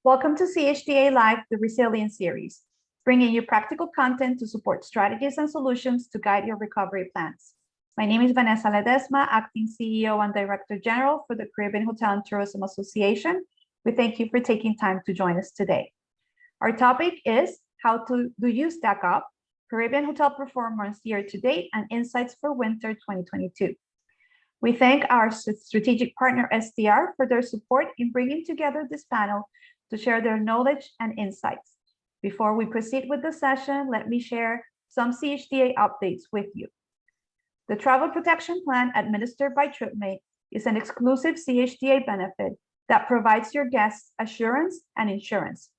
Welcome to CHTA Live, the Resilience Series, bringing you practical content to support strategies and solutions to guide your recovery plans. My name is Vanessa Ledesma, Acting CEO and Director General for the Caribbean Hotel and Tourism Association. We thank you for taking time to join us today. Our topic is how do you stack up Caribbean hotel performance year to date and insights for winter 2022. We thank our strategic partner STR for their support in bringing together this panel to share their knowledge and insights. Before we proceed with the session, let me share some CHTA updates with you. The Travel Protection Plan administered by TripMate is an exclusive CHTA benefit that provides your guests assurance and insurance.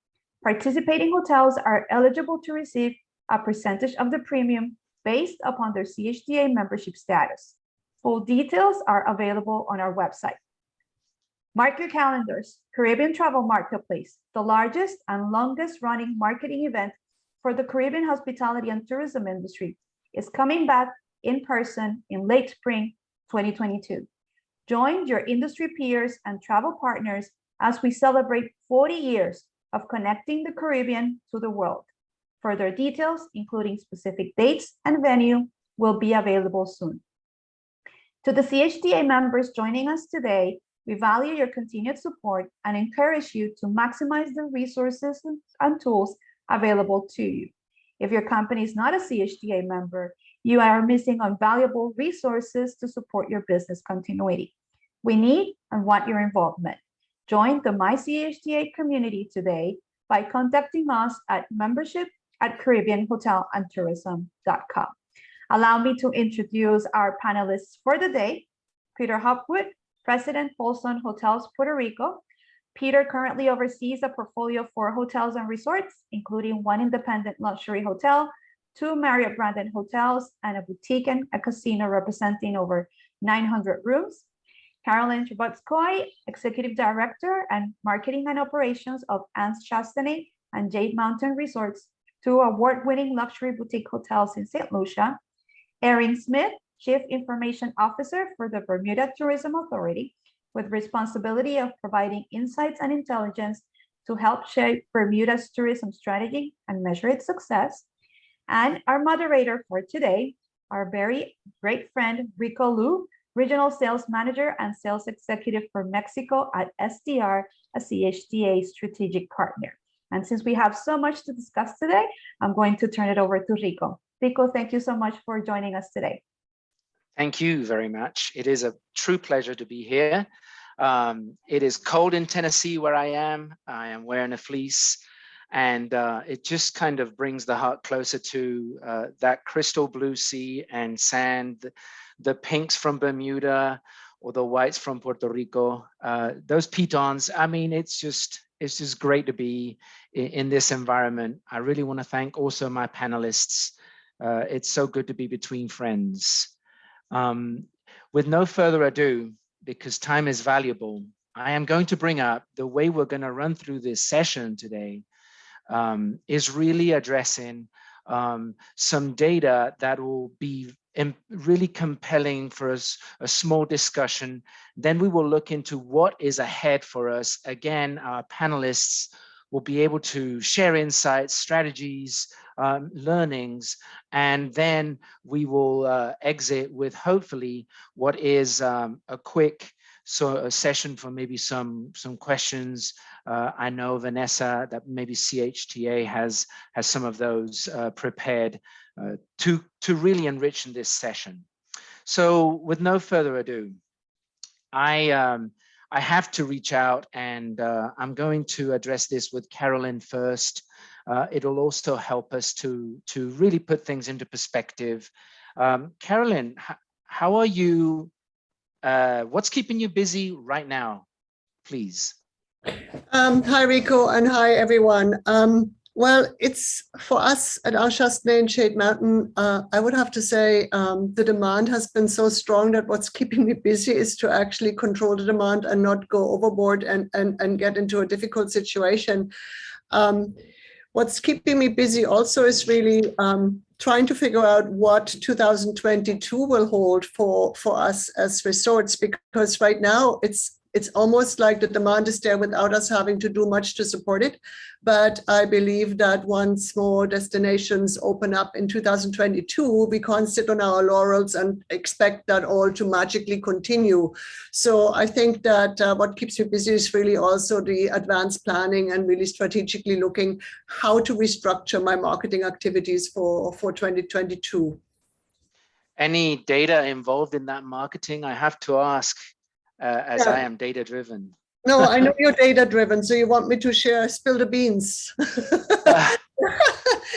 Participating hotels are eligible to receive a percentage of the premium based upon their CHTA membership status. Full details are available on our website. Mark your calendars. Caribbean Travel Marketplace, the largest and longest running marketing event for the Caribbean hospitality and tourism industry, is coming back in person in late spring 2022. Join your industry peers and travel partners as we celebrate 40 years of connecting the Caribbean to the world. Further details, including specific dates and venue, will be available soon. To the CHTA members joining us today, we value your continued support and encourage you to maximize the resources and tools available to you. If your company is not a CHTA member, you are missing on valuable resources to support your business continuity. We need and want your involvement. Join the My CHTA community today by contacting us at membership@caribbeanhotelandtourism.com. Allow me to introduce our panelists for the day. Peter Hopwood, President, Folsom Hotels, Puerto Rico. Peter currently oversees a portfolio of 4 hotels and resorts, including 1 independent luxury hotel, 2 Marriott branded hotels, and a boutique and a casino representing over 900 rooms. Carolyn Trubotskoy, Executive Director and Marketing and Operations of Anse Chastanet and Jade Mountain Resorts, 2 award-winning luxury boutique hotels in St. Lucia. Erin Smith, Chief Information Officer for the Bermuda Tourism Authority, with responsibility of providing insights and intelligence to help shape Bermuda's tourism strategy and measure its success. And our moderator for today, our very great friend, Rico Lu, Regional Sales Manager and Sales Executive for Mexico at STR, a CHTA strategic partner. And since we have so much to discuss today, I'm going to turn it over to Rico. Rico, thank you so much for joining us today. Thank you very much. It is a true pleasure to be here. It is cold in Tennessee where I am. I am wearing a fleece, and it just kind of brings the heart closer to that crystal blue sea and sand, the pinks from Bermuda or the whites from Puerto Rico, those pitons. I mean, it's just great to be in this environment. I really want to thank also my panelists. It's so good to be between friends. With no further ado, because time is valuable, I am going to bring up the way we're going to run through this session today is really addressing some data that will be really compelling for us, a small discussion. Then we will look into what is ahead for us. Again, our panelists will be able to share insights, strategies, learnings, and then we will exit with hopefully what is a quick a session for maybe some questions. I know Vanessa that maybe CHTA has some of those prepared to really enrich in this session. So with no further ado, I have to reach out, and I'm going to address this with Carolyn first. It'll also help us to really put things into perspective. Carolyn, how are you? What's keeping you busy right now, please? Hi, Rico, and hi, everyone. Well, it's for us at Anse Chastanet and Jade Mountain, I would have to say the demand has been so strong that what's keeping me busy is to actually control the demand and not go overboard and get into a difficult situation. What's keeping me busy also is really trying to figure out what 2022 will hold for us as resorts, because right now it's it's almost like the demand is there without us having to do much to support it. But I believe that once more destinations open up in 2022, we can't sit on our laurels and expect that all to magically continue. So I think that what keeps me busy is really also the advanced planning and really strategically looking how to restructure my marketing activities for 2022. Any data involved in that marketing? I have to ask, as I am data driven. No, I know you're data driven, so you want me to spill the beans.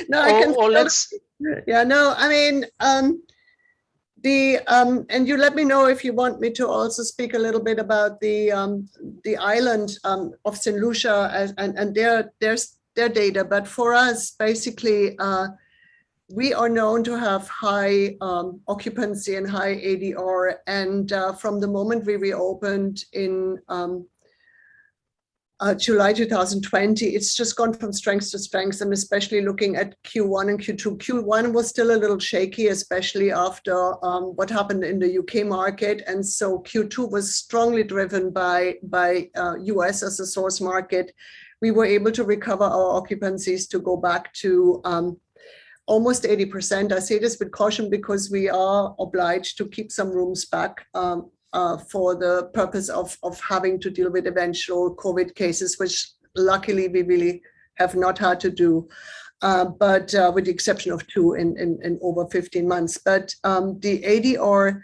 No, I can. Or let's. Yeah, no, I mean, and you let me know if you want me to also speak a little bit about the island of St. Lucia and their data. But for us, basically, we are known to have high occupancy and high ADR. And from the moment we reopened in July 2020, it's just gone from strength to strength. I'm especially looking at Q1 and Q2. Q1 was still a little shaky, especially after what happened in the UK market. And so Q2 was strongly driven by US as a source market. We were able to recover our occupancies to go back to almost 80%. I say this with caution because we are obliged to keep some rooms back for the purpose of having to deal with eventual COVID cases, which luckily we really have not had to do, but with the exception of 2 in over 15 months. But the ADR,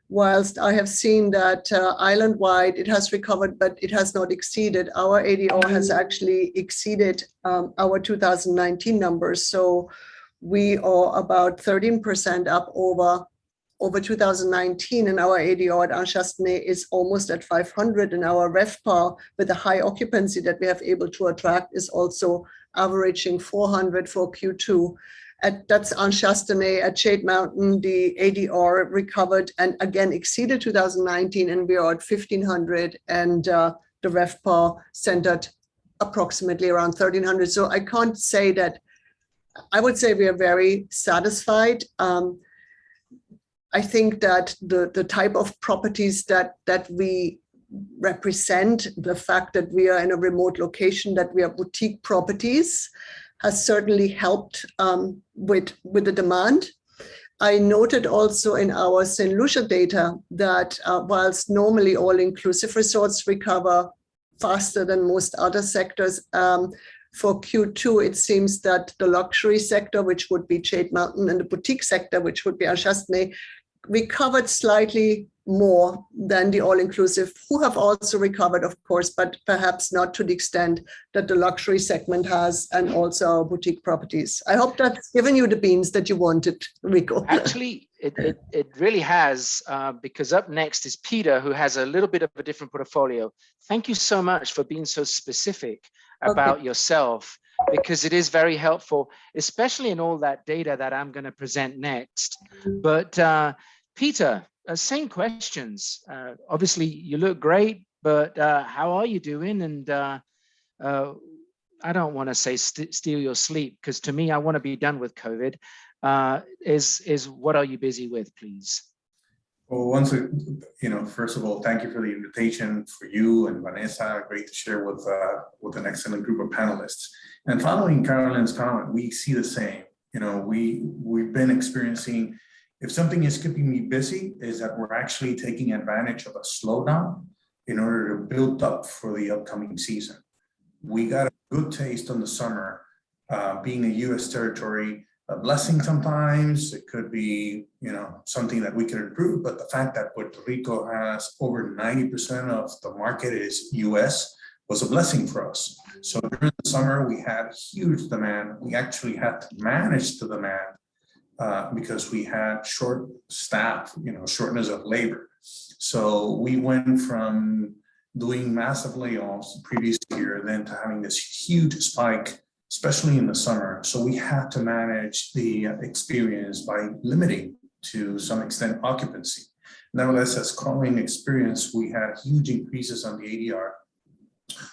whilst I have seen that island-wide, it has recovered, but it has not exceeded. Our ADR has actually exceeded our 2019 numbers. So we are about 13% up over 2019, and our ADR at Anne-Chastanet is almost at 500, and our RevPAR with the high occupancy that we have able to attract is also averaging 400 for Q2. That's Anne-Chastanet. At Shade Mountain, the ADR recovered and again exceeded 2019, and we are at 1,500, and the RevPAR centered approximately around 1,300. So I can't say that. I would say we are very satisfied. I think that the type of properties that we represent, the fact that we are in a remote location, that we are boutique properties, has certainly helped with the demand. I noted also in our St. Lucia data that whilst normally all-inclusive resorts recover faster than most other sectors, for Q2, it seems that the luxury sector, which would be Shade Mountain, and the boutique sector, which would be Anne-Chastanet, recovered slightly more than the all-inclusive, who have also recovered, of course, but perhaps not to the extent that the luxury segment has, and also our boutique properties. I hope that's given you the beans that you wanted, Rico. Actually, it really has, because up next is Peter, who has a little bit of a different portfolio. Thank you so much for being so specific about yourself, because it is very helpful, especially in all that data that I'm going to present next. But Peter, same questions. Obviously, you look great, but how are you doing? And I don't want to say steal your sleep, because to me, I want to be done with COVID. What are you busy with, please? Well, first of all, thank you for the invitation, for you and Vanessa. Great to share with an excellent group of panelists. And following Caroline's comment, we see the same. We've been experiencing, if something is keeping me busy, is that we're actually taking advantage of a slowdown in order to build up for the upcoming season. We got a good taste on the summer, being a U.S. territory. A blessing sometimes, it could be, something that we can improve, but the fact that Puerto Rico has over 90% of the market is US was a blessing for us. So during the summer, we had huge demand. We actually had to manage the demand because we had short staff, shortness of labor. So we went from doing massive layoffs the previous year, then to having this huge spike, especially in the summer. So we had to manage the experience by limiting, to some extent, occupancy. Nevertheless, as Colleen experienced, we had huge increases on the ADR,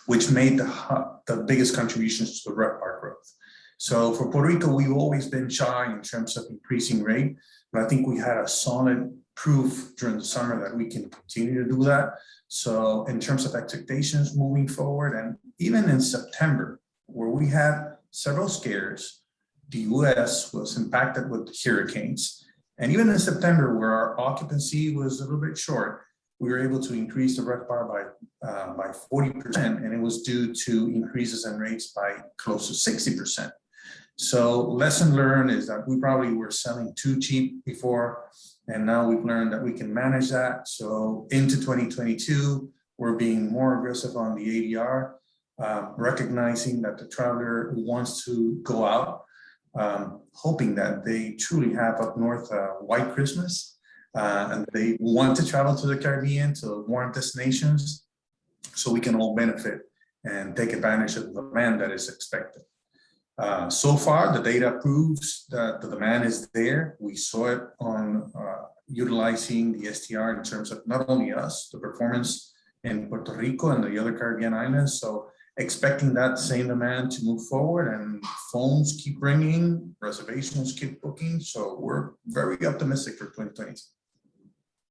which made the biggest contributions to the RevPAR growth. So for Puerto Rico, we've always been shy in terms of increasing rate, but I think we had a solid proof during the summer that we can continue to do that. So in terms of expectations moving forward, and even in September, where we had several scares, the US was impacted with hurricanes. And even in September, where our occupancy was a little bit short, we were able to increase the RevPAR by 40%, and it was due to increases in rates by close to 60%. So lesson learned is that we probably were selling too cheap before, and now we've learned that we can manage that. So into 2022, we're being more aggressive on the ADR, recognizing that the traveler wants to go out, hoping that they truly have up north a white Christmas, and they want to travel to the Caribbean, to warm destinations, so we can all benefit and take advantage of the demand that is expected. So far, the data proves that the demand is there. We saw it on utilizing the STR in terms of not only us, the performance in Puerto Rico and the other Caribbean islands. So expecting that same demand to move forward, and phones keep ringing, reservations keep booking. So we're very optimistic for 2022.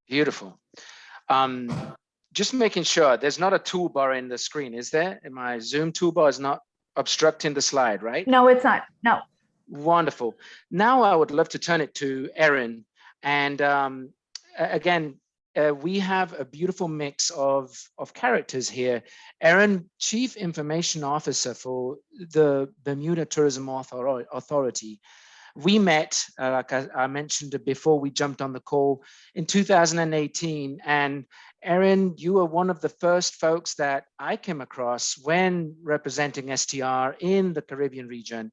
Beautiful. Just making sure there's not a toolbar in the screen, is there? My Zoom toolbar is not obstructing the slide, right? No, it's not. No. Wonderful. Now I would love to turn it to Erin. And again, we have a beautiful mix of characters here. Erin, Chief Information Officer for the Bermuda Tourism Authority. We met, like I mentioned before we jumped on the call, in 2018. And Erin, you were one of the first folks that I came across when representing STR in the Caribbean region.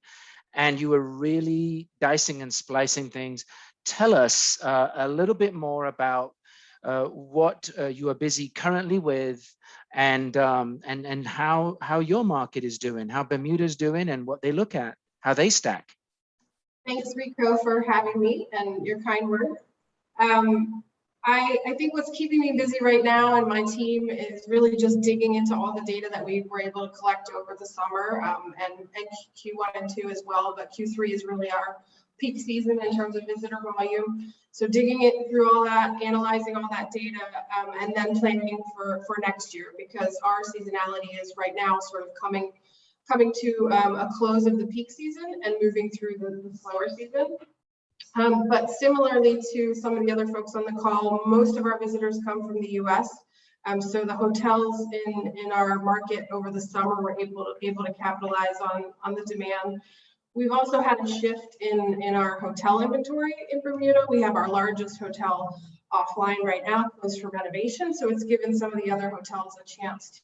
And you were really dicing and splicing things. Tell us a little bit more about what you are busy currently with, and how your market is doing, how Bermuda's doing, and what they look at, how they stack. Thanks, Rico, for having me and your kind words. I think what's keeping me busy right now and my team is really just digging into all the data that we were able to collect over the summer, and Q1 and 2 as well, but Q3 is really our peak season in terms of visitor volume. So digging it through all that, analyzing all that data, and then planning for next year, because our seasonality is right now sort of coming to a close of the peak season and moving through the slower season. But similarly to some of the other folks on the call, most of our visitors come from the US. So the hotels in our market over the summer were able to capitalize on the demand. We've also had a shift in our hotel inventory in Bermuda. We have our largest hotel offline right now, closed for renovation. So it's given some of the other hotels a chance to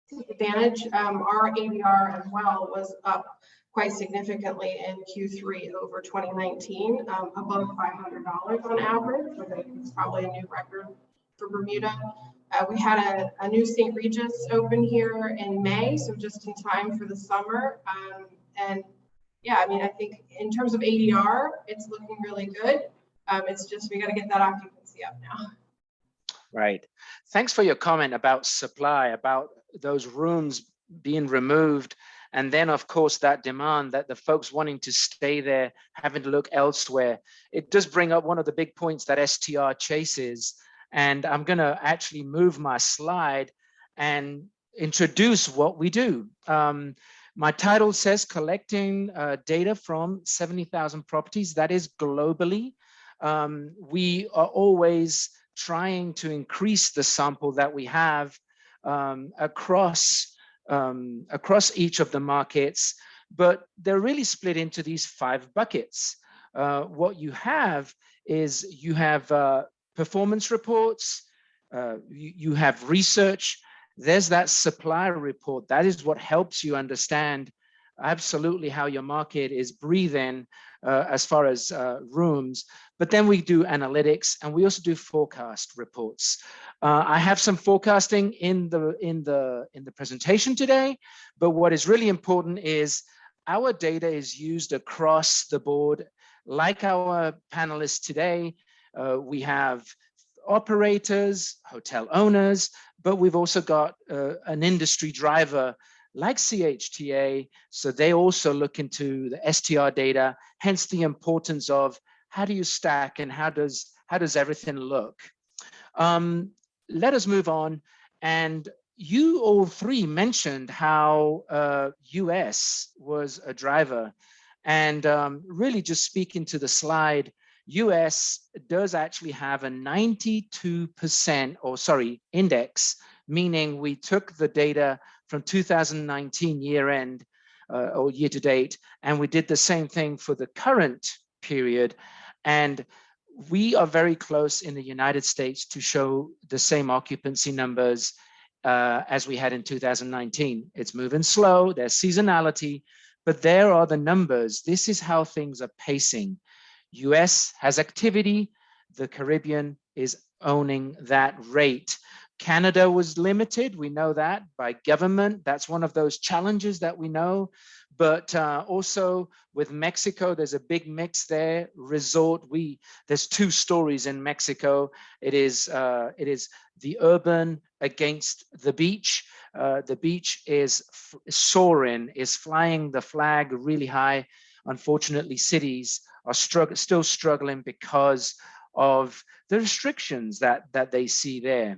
take advantage. Our ADR as well was up quite significantly in Q3 over 2019, above $500 on average. So it's probably a new record for Bermuda. We had a new St. Regis open here in May, so just in time for the summer. And yeah, I mean, I think in terms of ADR, it's looking really good. It's just, we got to get that occupancy up now. Right. Thanks for your comment about supply, about those rooms being removed. And then, of course, that demand that the folks wanting to stay there, having to look elsewhere. It does bring up one of the big points that STR chases. And I'm going to actually move my slide and introduce what we do. My title says collecting data from 70,000 properties. That is globally. We are always trying to increase the sample that we have across each of the markets, but they're really split into these 5 buckets. What you have is you have performance reports, you have research, there's that supply report. That is what helps you understand absolutely how your market is breathing as far as rooms. But then we do analytics, and we also do forecast reports. I have some forecasting in the presentation today, but what is really important is our data is used across the board. Like our panelists today, we have operators, hotel owners, but we've also got an industry driver like CHTA, so they also look into the STR data, hence the importance of how do you stack and how How does everything look? Let us move on. And you all three mentioned how US was a driver. And really just speaking to the slide, US does actually have a 92% index, meaning we took the data from 2019 year end or year to date, and we did the same thing for the current period. And we are very close in the United States to show the same occupancy numbers as we had in 2019. It's moving slow, there's seasonality, but there are the numbers. This is how things are pacing. US has activity, the Caribbean is owning that rate. Canada was limited, we know that, by government. That's one of those challenges that we know. But also with Mexico, there's a big mix there. Resort, there's two stories in Mexico. It is the urban against the beach. The beach is soaring, is flying the flag really high. Unfortunately, cities are still struggling because of the restrictions that they see there.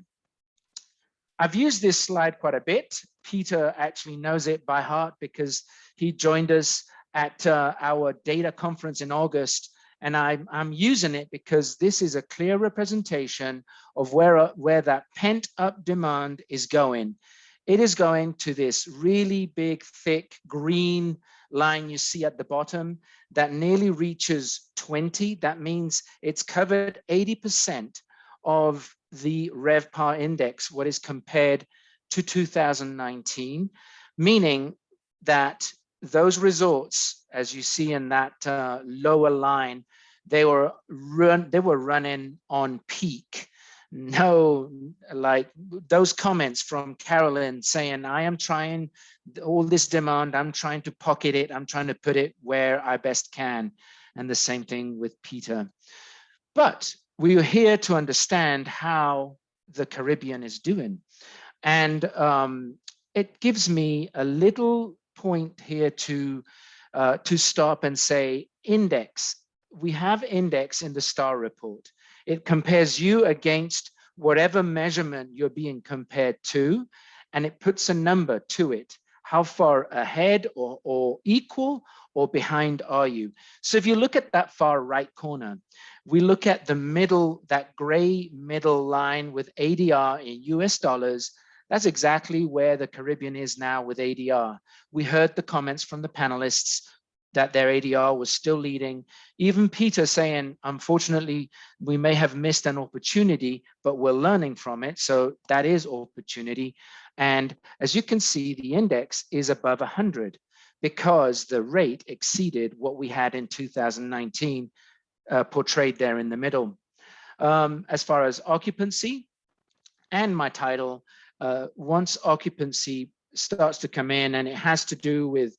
I've used this slide quite a bit. Peter actually knows it by heart because he joined us at our data conference in August, and I'm using it because this is a clear representation of where that pent-up demand is going. It is going to this really big, thick green line you see at the bottom that nearly reaches 20. That means it's covered 80% of the RevPAR index, what is compared to 2019, meaning that those resorts, as you see in that lower line, they were running on peak. No, like those comments from Carolyn saying, I am trying all this demand, I'm trying to pocket it, I'm trying to put it where I best can. And the same thing with Peter. But we are here to understand how the Caribbean is doing. And it gives me a little point here to stop and say index. We have index in the STAR report. It compares you against whatever measurement you're being compared to, and it puts a number to it. How far ahead or equal or behind are you? So if you look at that far right corner, we look at the middle, that gray middle line with ADR in US dollars. That's exactly where the Caribbean is now with ADR. We heard the comments from the panelists that their ADR was still leading. Even Peter saying, unfortunately, we may have missed an opportunity, but we're learning from it. So that is opportunity. And as you can see, the index is above 100 because the rate exceeded what we had in 2019, portrayed there in the middle. As far as occupancy and my title, once occupancy starts to come in, and it has to do with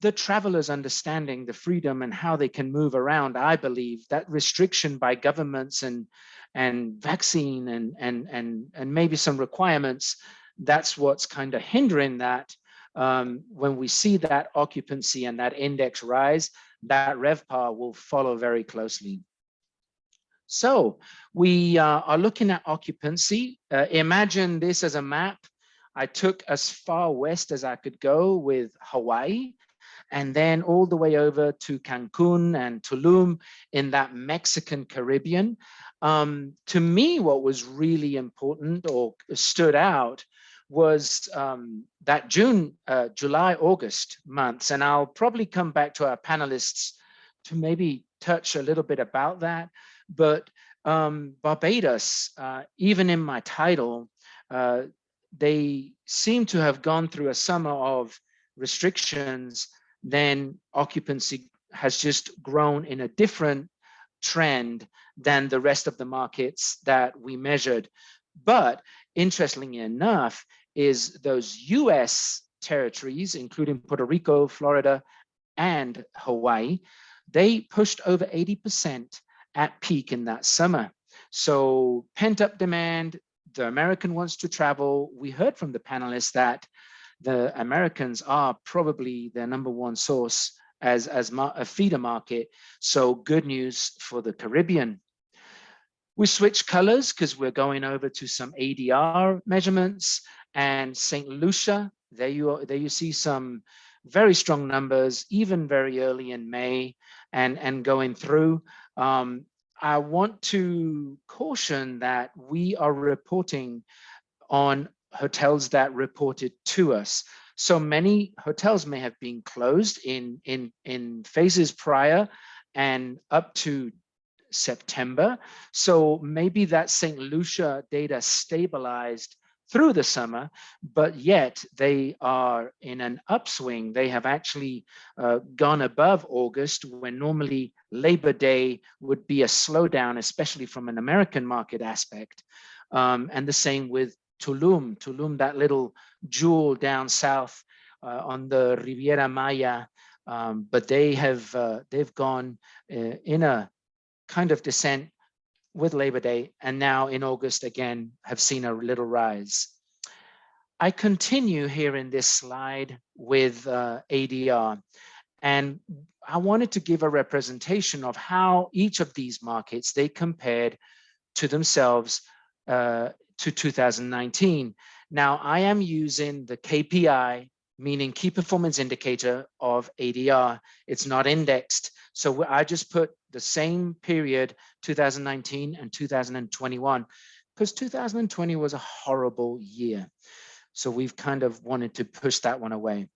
the travelers understanding the freedom and how they can move around. I believe that restriction by governments and vaccine and maybe some requirements, that's what's kind of hindering that. When we see that occupancy and that index rise, that RevPAR will follow very closely. So we are looking at occupancy. Imagine this as a map. I took as far west as I could go with Hawaii, and then all the way over to Cancun and Tulum in that Mexican Caribbean. To me, what was really important or stood out was that July, August months. And I'll probably come back to our panelists to maybe touch a little bit about that. But Barbados, even in my title, they seem to have gone through a summer of restrictions. Then occupancy has just grown in a different trend than the rest of the markets that we measured. But interestingly enough, is those US territories, including Puerto Rico, Florida, and Hawaii, they pushed over 80% at peak in that summer. So pent-up demand, the American wants to travel. We heard from the panelists that the Americans are probably their #1 source as a feeder market. So good news for the Caribbean. We switch colors because we're going over to some ADR measurements, and St. Lucia, there you see some very strong numbers, even very early in May and going through. I want to caution that we are reporting on hotels that reported to us. So many hotels may have been closed in phases prior and up to September. So maybe that St. Lucia data stabilized through the summer, but yet they are in an upswing. They have actually gone above August, when normally Labor Day would be a slowdown, especially from an American market aspect. And the same with Tulum. Tulum, that little jewel down south on the Riviera Maya, but they've gone in a kind of descent with Labor Day, and now in August again have seen a little rise. I continue here in this slide with ADR, and I wanted to give a representation of how each of these markets, they compared to themselves to 2019. Now I am using the KPI, meaning key performance indicator of ADR. It's not indexed. So I just put the same period, 2019 and 2021, because 2020 was a horrible year. So we've kind of wanted to push that one away.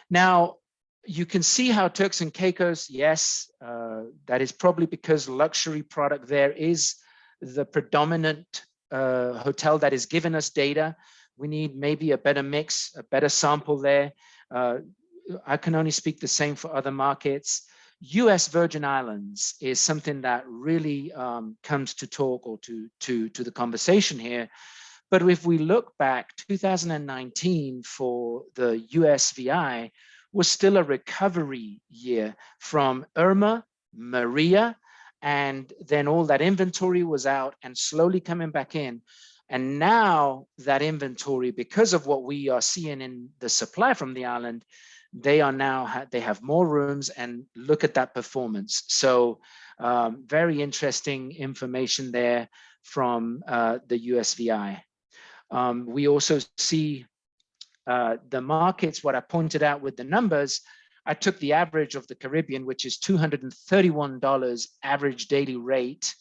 Now, you can see how Turks and Caicos, yes, that is probably because luxury product there is the predominant hotel that is giving us data. We need maybe a better mix, a better sample there. I can only speak the same for other markets. US Virgin Islands is something that really comes to talk or to the conversation here. But if we look back, 2019 for the USVI was still a recovery year from Irma, Maria, and then all that inventory was out and slowly coming back in. And now that inventory, because of what we are seeing in the supply from the island, they are now, they have more rooms, and look at that performance. So very interesting information there from the USVI. We also see the markets, what I pointed out with the numbers. I took the average of the Caribbean, which is $231 average daily rate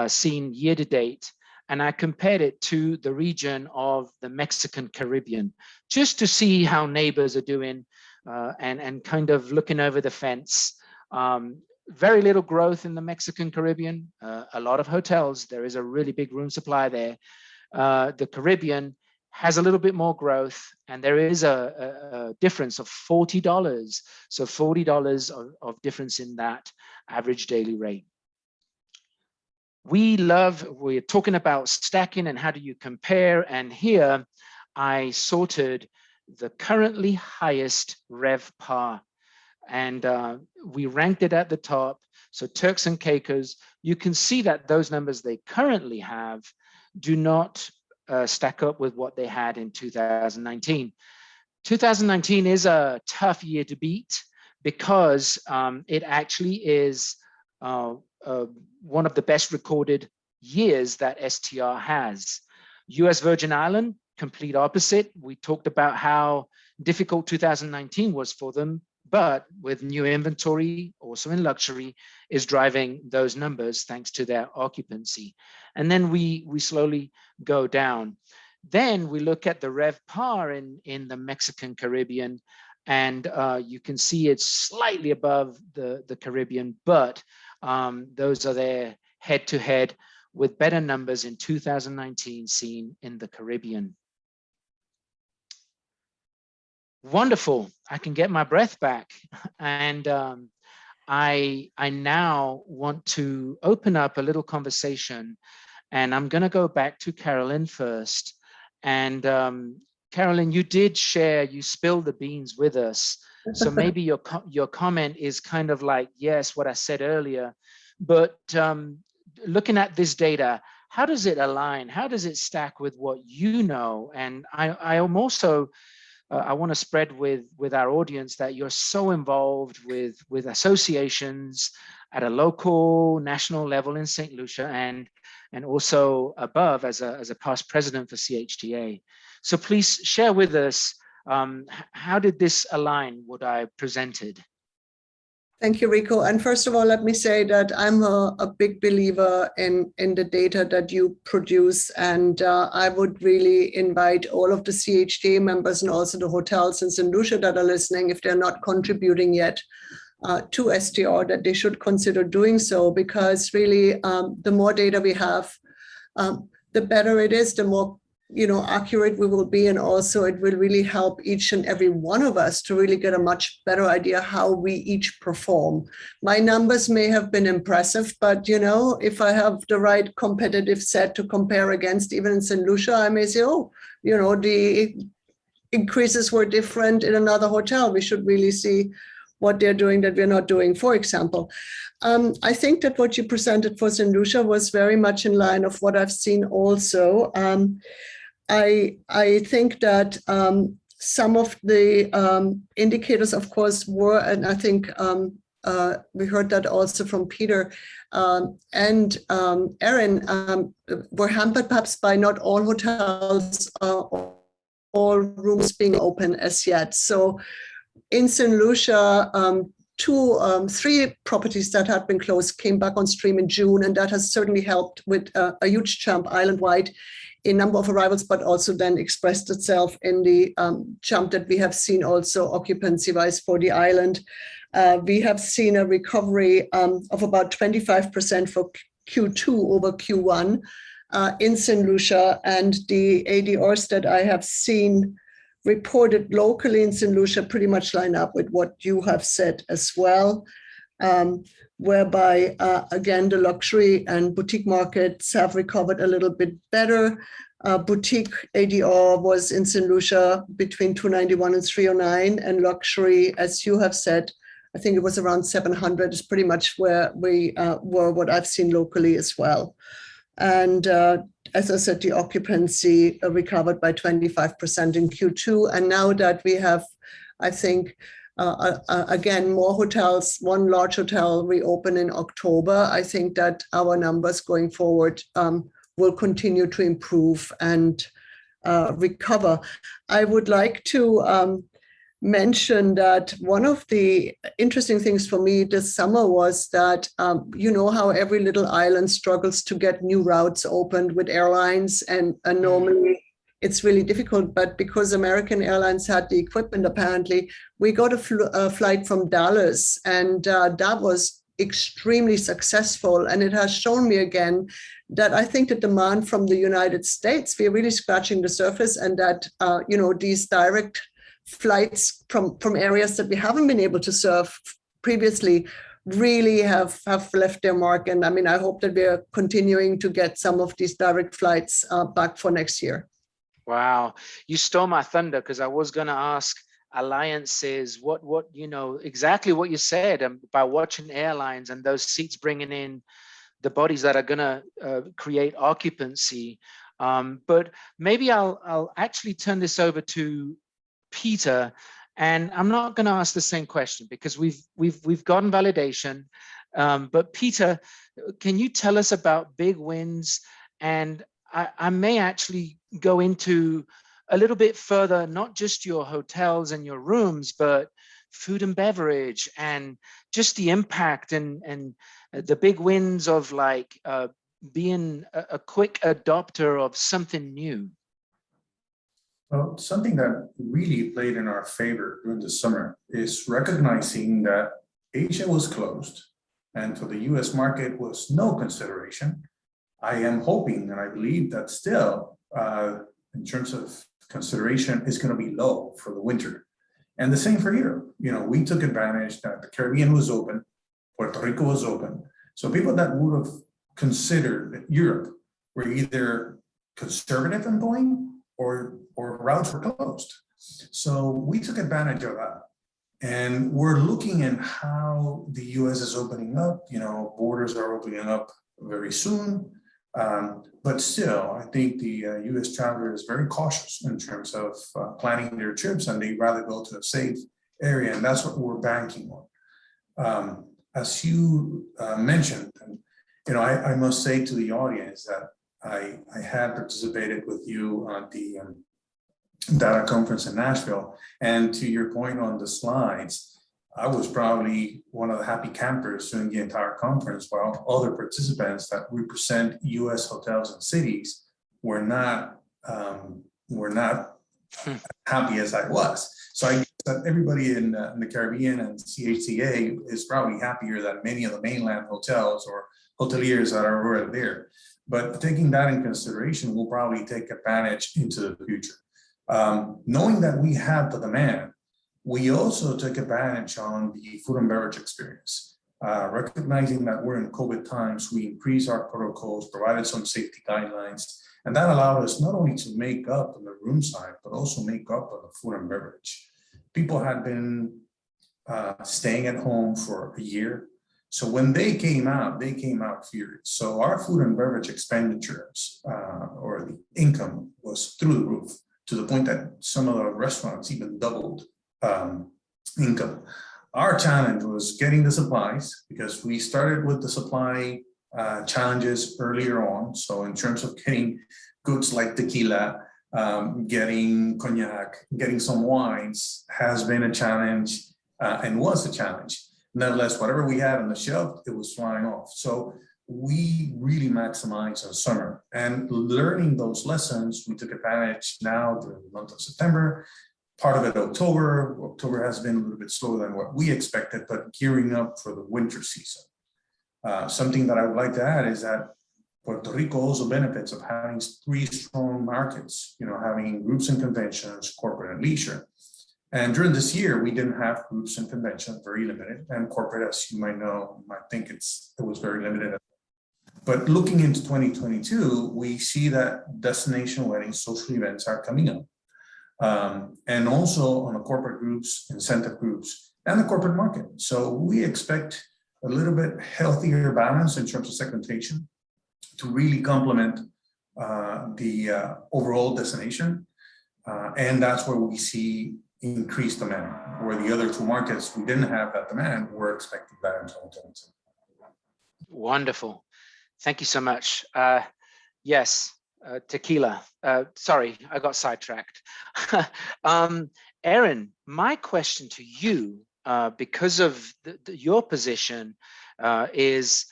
seen year to date. And I compared it to the region of the Mexican Caribbean, just to see how neighbors are doing and kind of looking over the fence. Very little growth in the Mexican Caribbean, a lot of hotels. There is a really big room supply there. The Caribbean has a little bit more growth, and there is a difference of $40. So $40 of difference in that average daily rate. We're talking about stacking and how do you compare, and here I sorted the currently highest RevPAR, and we ranked it at the top. So Turks and Caicos, you can see that those numbers they currently have do not stack up with what they had in 2019. 2019 is a tough year to beat because it actually is one of the best recorded years that STR has. US Virgin Island, complete opposite. We talked about how difficult 2019 was for them, but with new inventory, also in luxury, is driving those numbers thanks to their occupancy. And then we slowly go down. Then we look at the RevPAR in the Mexican Caribbean, and you can see it's slightly above the Caribbean, but those are their head-to-head with better numbers in 2019 seen in the Caribbean. Wonderful, I can get my breath back. And I now want to open up a little conversation, and I'm gonna go back to Carolyn first. And Carolyn, you did share, you spilled the beans with us. So maybe your comment is kind of like, yes, what I said earlier, but looking at this data, how does it align? How does it stack with what you know? And I am also I want to spread with our audience that you're so involved with associations at a local, national level in St. Lucia, and also above as a past president for CHTA. So please share with us, how did this align what I presented? Thank you, Rico. And first of all, let me say that I'm a big believer in the data that you produce. And I would really invite all of the CHTA members and also the hotels in St. Lucia that are listening, if they're not contributing yet to STR, that they should consider doing so, because really the more data we have, the better it is, the more accurate we will be, and also it will really help each and every one of us to really get a much better idea how we each perform. My numbers may have been impressive, but if I have the right competitive set to compare against, even in St. Lucia, I may say, oh, the increases were different in another hotel. We should really see what they're doing that we're not doing, for example. I think that what you presented for St. Lucia was very much in line of what I've seen also. I think that some of the indicators, of course, were, and I think we heard that also from Peter and Erin, were hampered perhaps by not all hotels, all rooms being open as yet. So in St. Lucia, 3 properties that had been closed came back on stream in June, and that has certainly helped with a huge jump island-wide in number of arrivals, but also then expressed itself in the jump that we have seen also occupancy-wise for the island. We have seen a recovery of about 25% for Q2 over Q1 in St. Lucia, and the ADRs that I have seen reported locally in St. Lucia pretty much line up with what you have said as well, whereby, again, the luxury and boutique markets have recovered a little bit better. Boutique ADR was in St. Lucia between 291 and 309, and luxury, as you have said, I think it was around 700, is pretty much where we were, what I've seen locally as well. And as I said, the occupancy recovered by 25% in Q2. And now that we have, I think, again, more hotels, one large hotel reopen in October, I think that our numbers going forward will continue to improve and recover. I would like to mention that one of the interesting things for me this summer was that, how every little island struggles to get new routes opened with airlines, and normally it's really difficult, but because American Airlines had the equipment, apparently, we got a flight from Dallas, and that was extremely successful. And it has shown me again that I think the demand from the United States, we're really scratching the surface, and that, these direct flights from areas that we haven't been able to serve previously really have left their mark. And I mean, I hope that we're continuing to get some of these direct flights back for next year. Wow, you stole my thunder, because I was going to ask alliances, what exactly what you said about watching airlines and those seats bringing in the bodies that are going to create occupancy. But maybe I'll actually turn this over to Peter, and I'm not going to ask the same question because we've gotten validation. But Peter, can you tell us about big wins? And I may actually go into a little bit further, not just your hotels and your rooms, but food and beverage, and just the impact and the big wins of like being a quick adopter of something new. Well, something that really played in our favor during the summer is recognizing that Asia was closed and for the US market was no consideration. I am hoping and I believe that still, in terms of consideration, is going to be low for the winter. And the same for Europe. We took advantage that the Caribbean was open, Puerto Rico was open. So people that would have considered Europe were either conservative in going or routes were closed. So we took advantage of that. And we're looking at how the US is opening up. Borders are opening up very soon. But still, I think the U.S. traveler is very cautious in terms of planning their trips, and they'd rather go to a safe area, and that's what we're banking on. As you mentioned, and I must say to the audience that I had participated with you on the data conference in Nashville, and to your point on the slides, I was probably one of the happy campers during the entire conference, while other participants that represent U.S. hotels and cities were not happy as I was. So I guess that everybody in the Caribbean and CHTA is probably happier than many of the mainland hotels or hoteliers that are already there. But taking that in consideration, we'll probably take advantage into the future. Knowing that we have the demand, we also took advantage on the food and beverage experience. Recognizing that we're in COVID times, we increased our protocols, provided some safety guidelines, and that allowed us not only to make up on the room side, but also make up on the food and beverage. People had been staying at home for a year. So when they came out furious. So our food and beverage expenditures or the income was through the roof, to the point that some of the restaurants even doubled income. Our challenge was getting the supplies, because we started with the supply challenges earlier on. So in terms of getting goods like tequila, getting cognac, getting some wines has been a challenge and was a challenge. Nevertheless, whatever we had on the shelf, it was flying off. So we really maximized on summer, and learning those lessons, we took advantage now during the month of September. Part of it October. October has been a little bit slower than what we expected, but gearing up for the winter season. Something that I would like to add is that Puerto Rico also benefits of having 3 strong markets, having groups and conventions, corporate and leisure. And during this year, we didn't have groups and conventions, very limited, and corporate, as you might know, might think it was very limited. But looking into 2022, we see that destination weddings, social events are coming up. And also on the corporate groups, incentive groups, and the corporate market. So we expect a little bit healthier balance in terms of segmentation to really complement the overall destination. And that's where we see increased demand, where the other 2 markets, we didn't have that demand, we're expecting that in 2022. Wonderful. Thank you so much. Yes. Tequila. Sorry, I got sidetracked. Erin, my question to you, because of your position, is,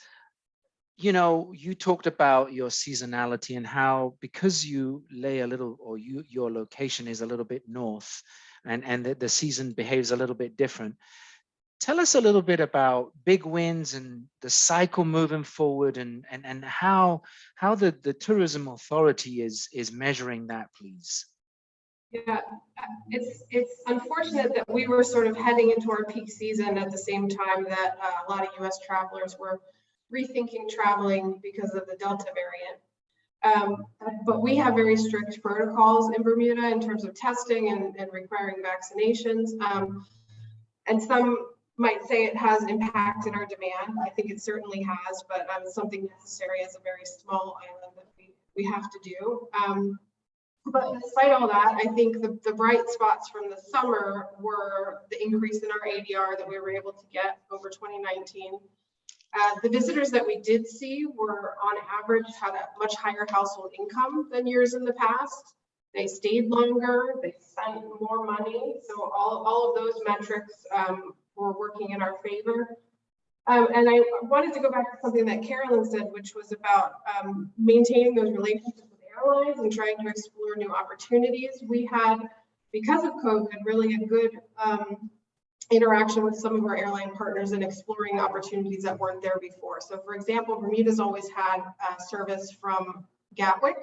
you talked about your seasonality and how, because you lay a little, or your location is a little bit north, and the season behaves a little bit different. Tell us a little bit about big wins and the cycle moving forward, and how the tourism authority is measuring that, please. Yeah, it's unfortunate that we were sort of heading into our peak season at the same time that a lot of U.S. travelers were rethinking traveling because of the Delta variant. But we have very strict protocols in Bermuda in terms of testing and requiring vaccinations. And some might say it has impacted our demand. I think it certainly has, but something necessary as a very small island that we have to do. But despite all that, I think the bright spots from the summer were the increase in our ADR that we were able to get over 2019. The visitors that we did see were on average had a much higher household income than years in the past. They stayed longer, they spent more money. So all of those metrics were working in our favor. And I wanted to go back to something that Carolyn said, which was about maintaining those relationships with airlines and trying to explore new opportunities. We had, because of COVID, really a good interaction with some of our airline partners and exploring opportunities that weren't there before. So for example, Bermuda's always had service from Gatwick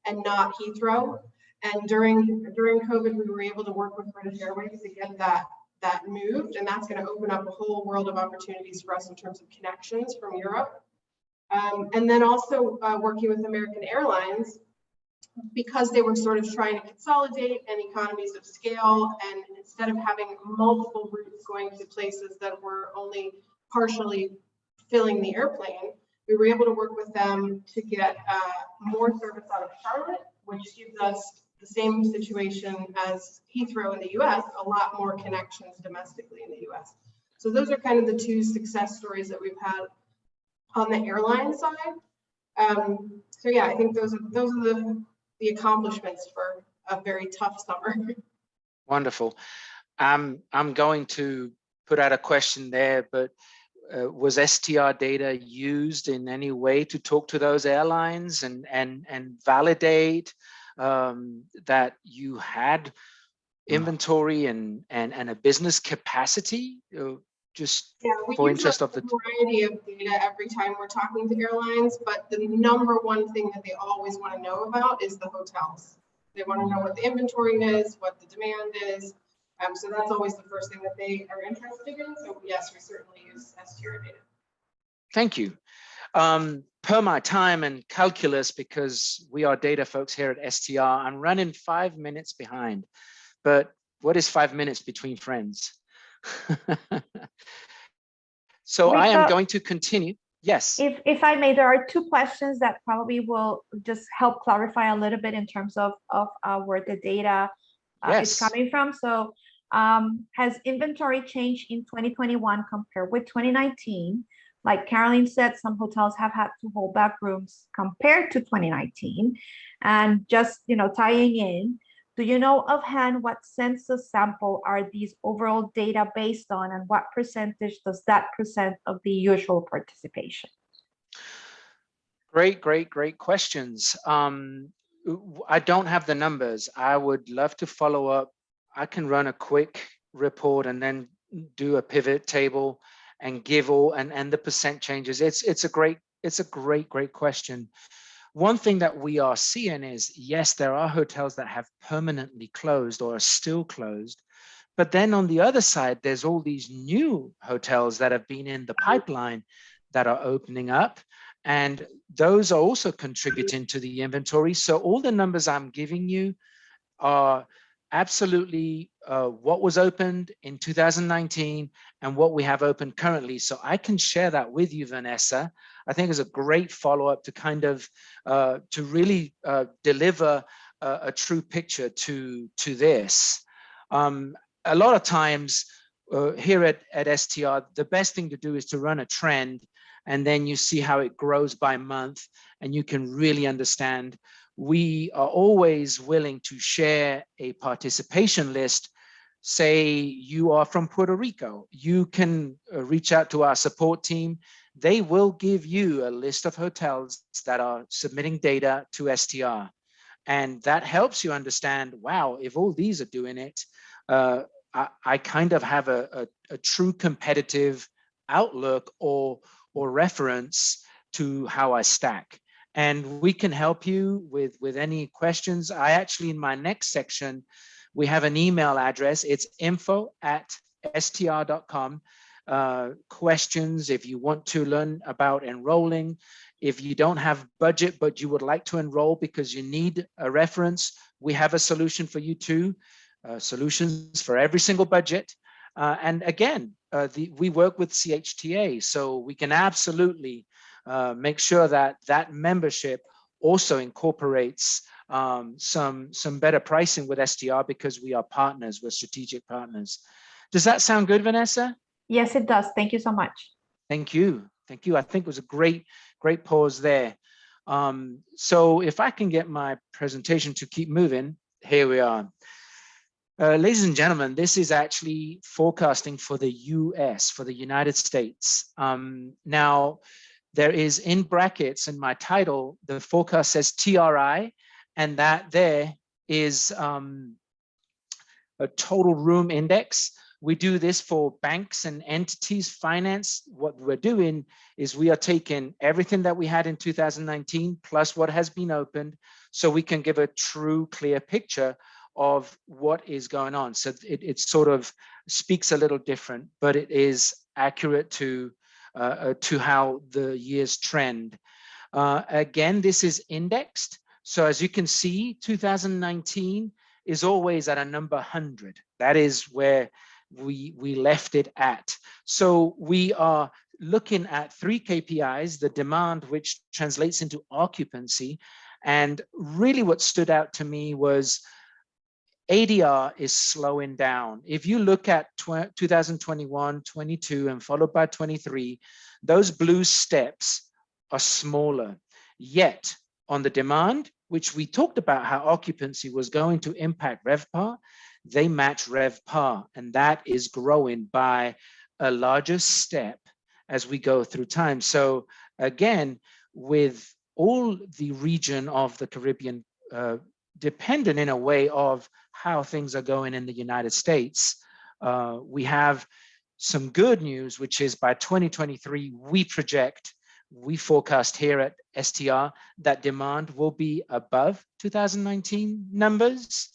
and not Heathrow. And during COVID, we were able to work with British Airways to get that moved, and that's going to open up a whole world of opportunities for us in terms of connections from Europe. And then also working with American Airlines, because they were sort of trying to consolidate and economies of scale, and instead of having multiple routes going to places that were only partially filling the airplane, we were able to work with them to get more service out of Charlotte, which gives us the same situation as Heathrow in the US, a lot more connections domestically in the US. So those are kind of the two success stories that we've had on the airline side. So yeah, I think those are the accomplishments for a very tough summer. Wonderful. I'm going to put out a question there, but was STR data used in any way to talk to those airlines and validate that you had inventory and a business capacity? Just for interest of the variety of data every time we're talking to airlines, but the number one thing that they always want to know about is the hotels. They want to know what the inventory is, what the demand is. So that's always the first thing that they are interested in. So yes, we certainly use STR data. Thank you. Per my time and calculus, because we are data folks here at STR, I'm running 5 minutes behind. But what is 5 minutes between friends? So I am going to continue. Yes. If I may, there are two questions that probably will just help clarify a little bit in terms of where the data is coming from. So has inventory changed in 2021 compared with 2019? Like Caroline said, some hotels have had to hold back rooms compared to 2019. And just, tying in, do you know offhand what census sample are these overall data based on, and what percentage does that present of the usual participation? Great questions. I don't have the numbers. I would love to follow up. I can run a quick report and then do a pivot table and give all and the percent changes. It's a great question. One thing that we are seeing is, yes, there are hotels that have permanently closed or are still closed. But then on the other side, there's all these new hotels that have been in the pipeline that are opening up. And those are also contributing to the inventory. So all the numbers I'm giving you are absolutely what was opened in 2019 and what we have open currently. So I can share that with you, Vanessa. I think it's a great follow-up to kind of to really deliver a true picture to this. A lot of times here at STR, the best thing to do is to run a trend, and then you see how it grows by month, and you can really understand. We are always willing to share a participation list. Say you are from Puerto Rico, you can reach out to our support team. They will give you a list of hotels that are submitting data to STR. And that helps you understand, wow, if all these are doing it, I kind of have a true competitive outlook or reference to how I stack. And we can help you with any questions. I actually, in my next section, we have an email address. It's info@str.com. Questions, if you want to learn about enrolling, if you don't have budget, but you would like to enroll because you need a reference, we have a solution for you too. Solutions for every single budget. And again, we work with CHTA, so we can absolutely make sure that membership also incorporates some better pricing with STR, because we are partners, we're strategic partners. Does that sound good, Vanessa? Yes, it does. Thank you so much. Thank you. Thank you. I think it was a great pause there. So if I can get my presentation to keep moving, here we are. Ladies and gentlemen, this is actually forecasting for the US, for the United States. Now, there is in brackets in my title, the forecast says TRI, and that there is a total room index. We do this for banks and entities, finance. What we're doing is we are taking everything that we had in 2019 plus what has been opened, so we can give a true, clear picture of what is going on. So it sort of speaks a little different, but it is accurate to how the years trend. Again, this is indexed. So as you can see, 2019 is always at a number 100. That is where we left it at. So we are looking at 3 KPIs, the demand, which translates into occupancy. And really what stood out to me was ADR is slowing down. If you look at 2021, 22, and followed by 23, those blue steps are smaller. Yet on the demand, which we talked about how occupancy was going to impact RevPAR, they match RevPAR, and that is growing by a larger step as we go through time. So again, with all the region of the Caribbean dependent in a way of how things are going in the United States, we have some good news, which is by 2023, we forecast here at STR that demand will be above 2019 numbers.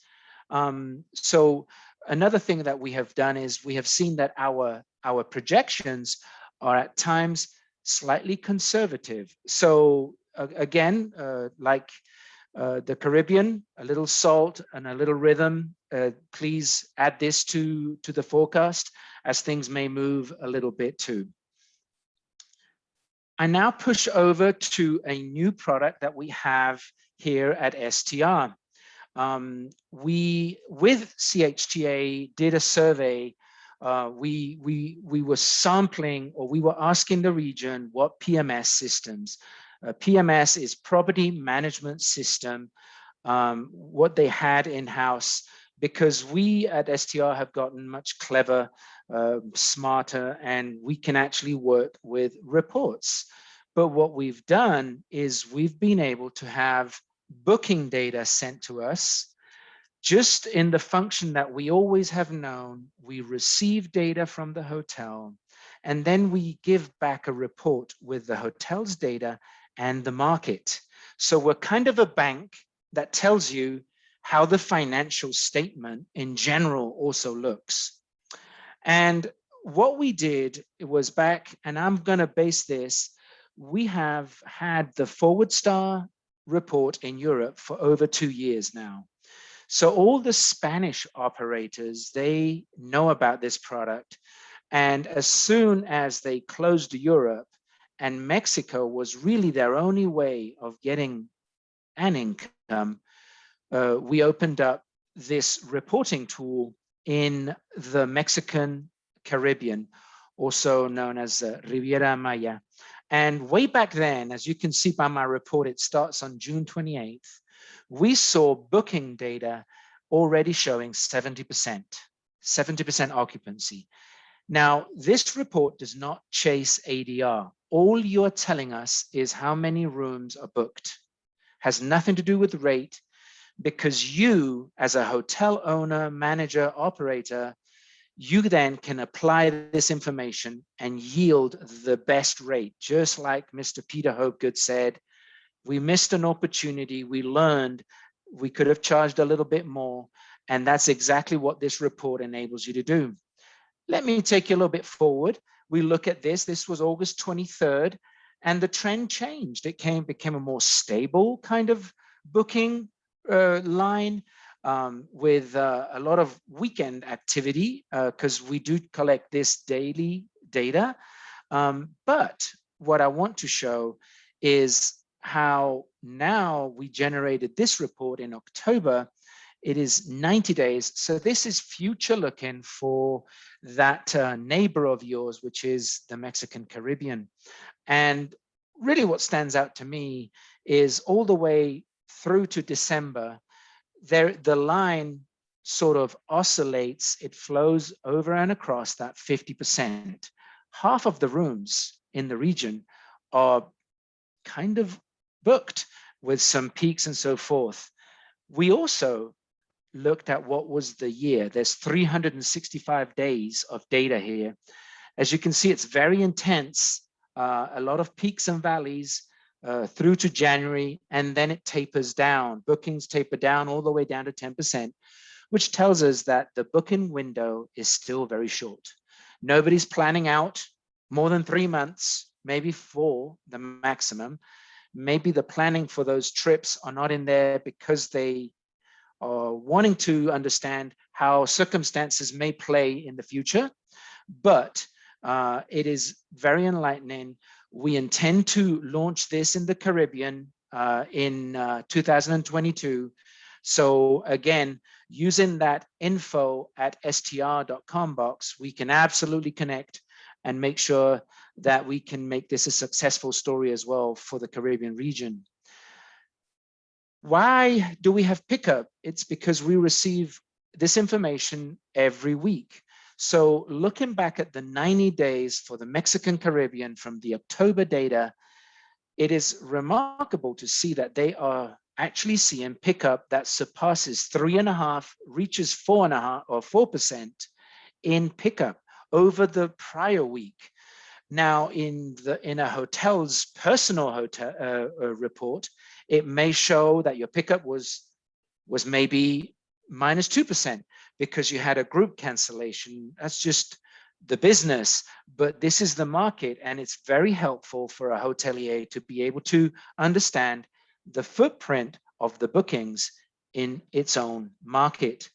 So another thing that we have done is we have seen that our projections are at times slightly conservative. So again, like the Caribbean, a little salt and a little rhythm. Please add this to the forecast as things may move a little bit too. I now push over to a new product that we have here at STR. We, with CHTA, did a survey. We were sampling, or we were asking the region what PMS systems. PMS is property management system, what they had in-house, because we at STR have gotten much clever, smarter, and we can actually work with reports. But what we've done is we've been able to have booking data sent to us just in the function that we always have known. We receive data from the hotel, and then we give back a report with the hotel's data and the market. So we're kind of a bank that tells you how the financial statement in general also looks. And what we did, it was back, and I'm going to base this, we have had the Forward Star report in Europe for over 2 years now. So all the Spanish operators, they know about this product. And as soon as they closed Europe, and Mexico was really their only way of getting an income, we opened up this reporting tool in the Mexican Caribbean, also known as Riviera Maya. And way back then, as you can see by my report, it starts on June 28th, we saw booking data already showing 70% occupancy. Now, this report does not chase ADR. All you're telling us is how many rooms are booked. Has nothing to do with rate, because you, as a hotel owner, manager, operator, you then can apply this information and yield the best rate. Just like Mr. Peter Hopegood said, we missed an opportunity, we learned, we could have charged a little bit more, and that's exactly what this report enables you to do. Let me take you a little bit forward. We look at this. This was August 23rd, and the trend changed. It became a more stable kind of booking line with a lot of weekend activity, because we do collect this daily data. But what I want to show is how now we generated this report in October. It is 90 days. So this is future looking for that neighbor of yours, which is the Mexican Caribbean. And really what stands out to me is all the way through to December, the line sort of oscillates. It flows over and across that 50%. Half of the rooms in the region are kind of booked with some peaks and so forth. We also looked at what was the year. There's 365 days of data here. As you can see, it's very intense, a lot of peaks and valleys through to January, and then it tapers down. Bookings taper down all the way down to 10%, which tells us that the booking window is still very short. Nobody's planning out more than 3 months, maybe 4, the maximum. Maybe the planning for those trips are not in there because they are wanting to understand how circumstances may play in the future. But It is very enlightening. We intend to launch this in the Caribbean in 2022. So again, using that info at str.com box, we can absolutely connect and make sure that we can make this a successful story as well for the Caribbean region. Why do we have pickup? It's because we receive this information every week. So looking back at the 90 days for the Mexican Caribbean from the October data, it is remarkable to see that they are actually seeing pickup that surpasses 3.5, reaches 4.5 or 4% in pickup over the prior week. Now, in a hotel's personal hotel report, it may show that your pickup was maybe minus 2% because you had a group cancellation. That's just the business, but this is the market, and it's very helpful for a hotelier to be able to understand the footprint of the bookings in its own market.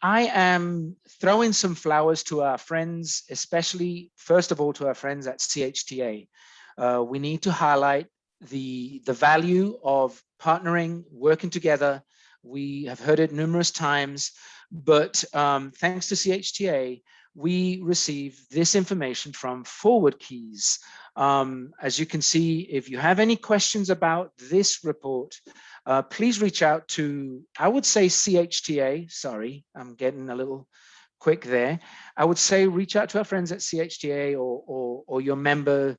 I am throwing some flowers to our friends, especially, first of all, to our friends at CHTA. We need to highlight the value of partnering, working together. We have heard it numerous times, but thanks to CHTA, we receive this information from Forward Keys. As you can see, if you have any questions about this report, please reach out to, I would say CHTA, sorry, I'm getting a little quick there. I would say reach out to our friends at CHTA or your member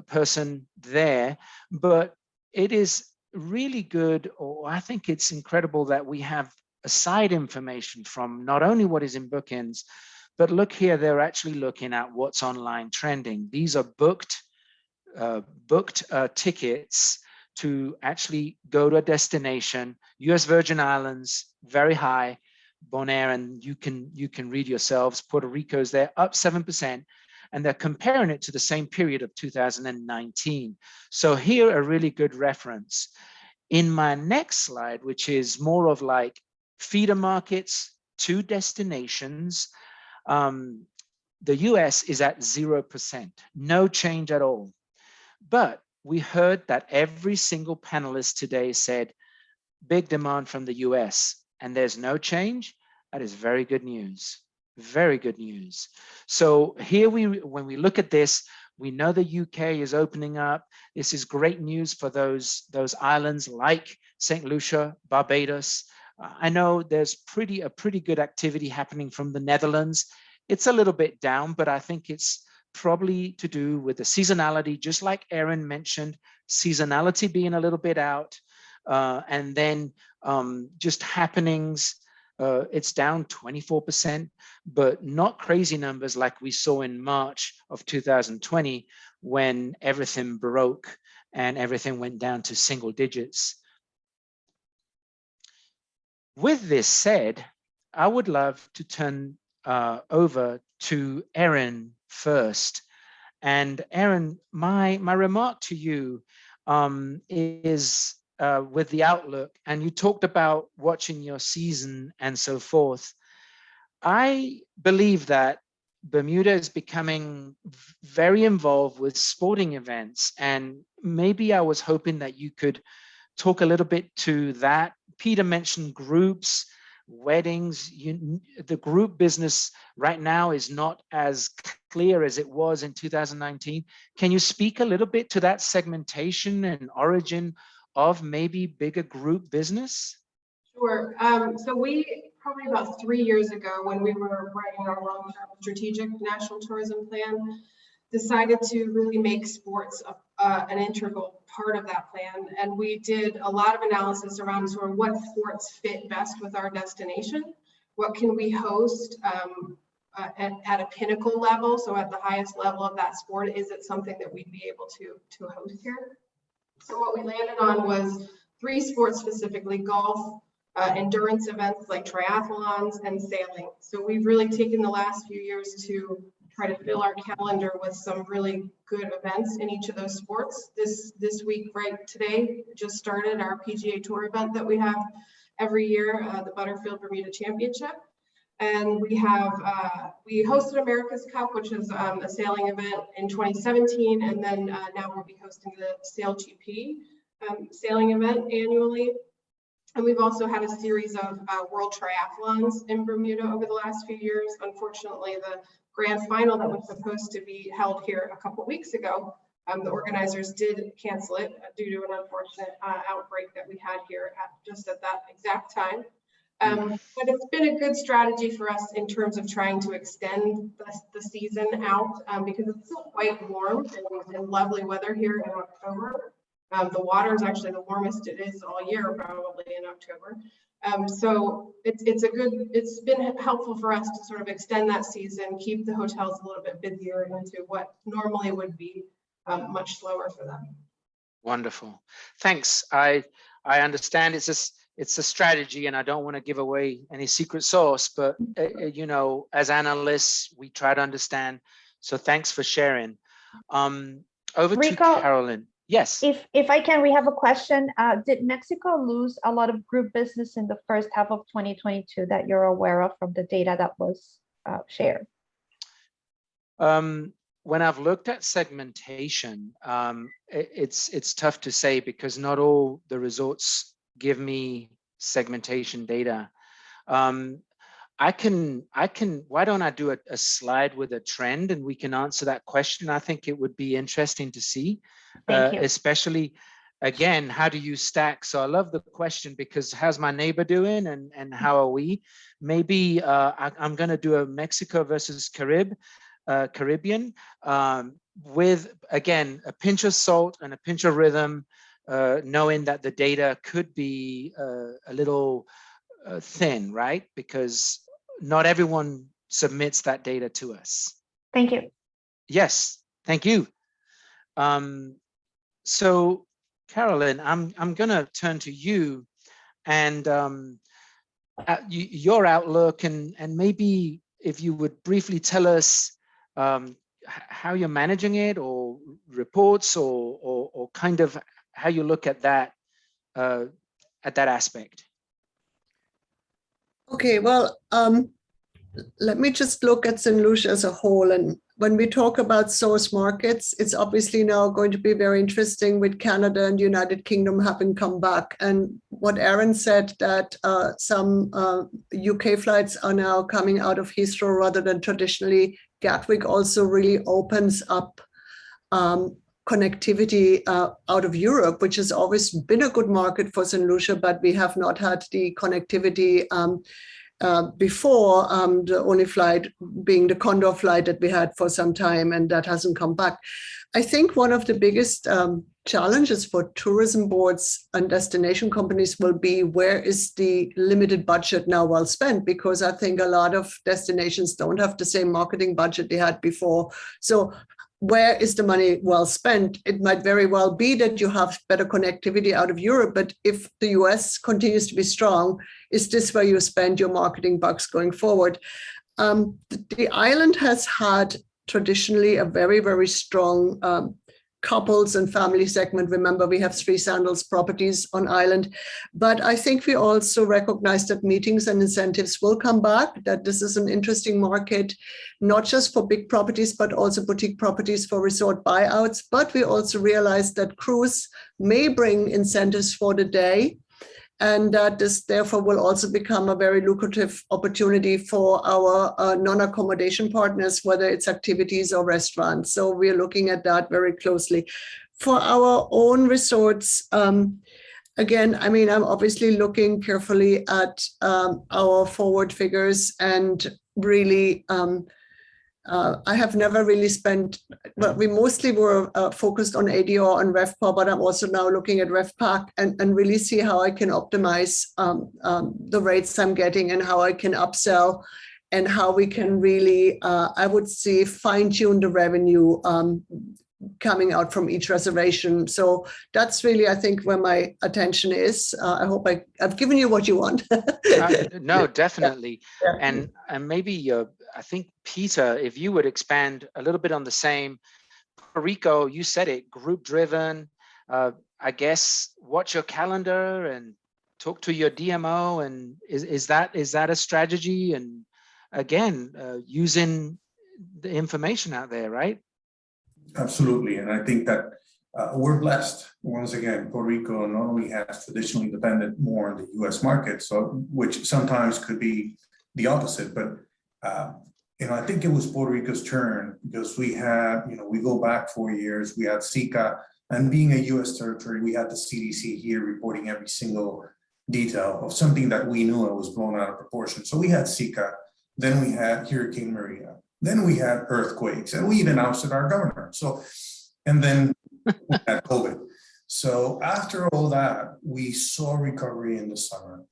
person there, but it is really good, or I think it's incredible that we have aside information from not only what is in bookings, but look here, they're actually looking at what's online trending. These are booked tickets to actually go to a destination. US Virgin Islands, very high. Bonaire, and you can read yourselves. Puerto Rico's there, up 7%, and they're comparing it to the same period of 2019. So here, a really good reference. In my next slide, which is more of like feeder markets to destinations, the US is at 0%, no change at all. But we heard that every single panelist today said, big demand from the US, and there's no change. That is very good news, very good news. So here when we look at this, we know the UK is opening up. This is great news for those islands like St. Lucia, Barbados. I know there's a pretty good activity happening from the Netherlands. It's a little bit down, but I think it's probably to do with the seasonality, just like Erin mentioned, seasonality being a little bit out, and then just happenings. It's down 24%, but not crazy numbers like we saw in March of 2020 when everything broke and everything went down to single digits. With this said, I would love to turn over to Erin first. And Erin, my remark to you is with the outlook, and you talked about watching your season and so forth. I believe that Bermuda is becoming very involved with sporting events, and maybe I was hoping that you could talk a little bit to that. Peter mentioned groups, weddings. The group business right now is not as clear as it was in 2019. Can you speak a little bit to that segmentation and origin of maybe bigger group business? Sure. So we probably about 3 years ago, when we were writing our long-term strategic national tourism plan, decided to really make sports an integral part of that plan. And we did a lot of analysis around sort of what sports fit best with our destination. What can we host at a pinnacle level? So at the highest level of that sport, is it something that we'd be able to host here? So what we landed on was 3 sports specifically: golf, endurance events like triathlons, and sailing. So we've really taken the last few years to try to fill our calendar with some really good events in each of those sports. This week, right today, just started our PGA Tour event that we have every year, the Butterfield Bermuda Championship. And we have, we hosted America's Cup, which is a sailing event in 2017. And then now we'll be hosting the Sail GP sailing event annually. And we've also had a series of world triathlons in Bermuda over the last few years. Unfortunately, the grand final that was supposed to be held here a couple of weeks ago, the organizers did cancel it due to an unfortunate outbreak that we had here just at that exact time. But it's been a good strategy for us in terms of trying to extend the season out because it's still quite warm and lovely weather here in October. The water is actually the warmest it is all year, probably in October. So it's been helpful for us to sort of extend that season, keep the hotels a little bit busier into what normally would be much slower for them. Wonderful. Thanks. I understand it's a strategy, and I don't want to give away any secret sauce, but you know, as analysts, we try to understand. So thanks for sharing. Over Rico, to Carolyn. Yes. If I can, we have a question. Did Mexico lose a lot of group business in the first half of 2022 that you're aware of from the data that was shared? When I've looked at segmentation, it's tough to say because not all the resorts give me segmentation data. I can, why don't I do a slide with a trend and we can answer that question? I think it would be interesting to see, especially, again, how do you stack? So I love the question because how's my neighbor doing and how are we? Maybe I'm gonna do a Mexico versus Caribbean with, again, a pinch of salt and a pinch of rhythm, knowing that the data could be a little thin, right? Because not everyone submits that data to us. Thank you. Yes, thank you. So Carolyn, I'm gonna turn to you and your outlook and maybe if you would briefly tell us how you're managing it or reports or kind of how you look at that aspect. Okay, well, let me just look at St. Lucia as a whole. And when we talk about source markets, it's obviously now going to be very interesting with Canada and United Kingdom having come back. And what Aaron said, that some UK flights are now coming out of Heathrow rather than traditionally Gatwick, also really opens up connectivity out of Europe, which has always been a good market for St. Lucia, but we have not had the connectivity before, the only flight being the Condor flight that we had for some time, and that hasn't come back. I think one of the biggest challenges for tourism boards and destination companies will be, where is the limited budget now well spent? Because I think a lot of destinations don't have the same marketing budget they had before. So where is the money well spent? It might very well be that you have better connectivity out of Europe, but if the US continues to be strong, is this where you spend your marketing bucks going forward? The island has had traditionally a very, very strong couples and family segment. Remember, we have 3 Sandals properties on island, but I think we also recognize that meetings and incentives will come back, that this is an interesting market, not just for big properties, but also boutique properties for resort buyouts. But we also realize that cruise may bring incentives for the day, and that this therefore will also become a very lucrative opportunity for our non-accommodation partners, whether it's activities or restaurants. So we're looking at that very closely. For our own resorts, again, I mean, I'm obviously looking carefully at our forward figures and really, I have never really spent, well, we mostly were focused on ADR and RevPAR, but I'm also now looking at RevPAC and really see how I can optimize the rates I'm getting and how I can upsell and how we can really, I would say, fine tune the revenue coming out from each reservation. So that's really, I think, where my attention is. I hope I've given you what you want. No, definitely. Yeah. And maybe I think, Peter, if you would expand a little bit on the same. Puerto Rico, you said it, group driven. I guess watch your calendar and talk to your DMO. And is that a strategy? And again, using the information out there, right? Absolutely. And I think that we're blessed. Once again, Puerto Rico not only has traditionally depended more on the US market, so which sometimes could be the opposite, but I think it was Puerto Rico's turn because we had, we go back 4 years, we had SICA, and being a US territory, we had the CDC here reporting every single detail of something that we knew it was blown out of proportion. So we had SICA, then we had Hurricane Maria, then we had earthquakes, and we even ousted our governor. So, and then we had COVID. So after all that, we saw recovery in the summer.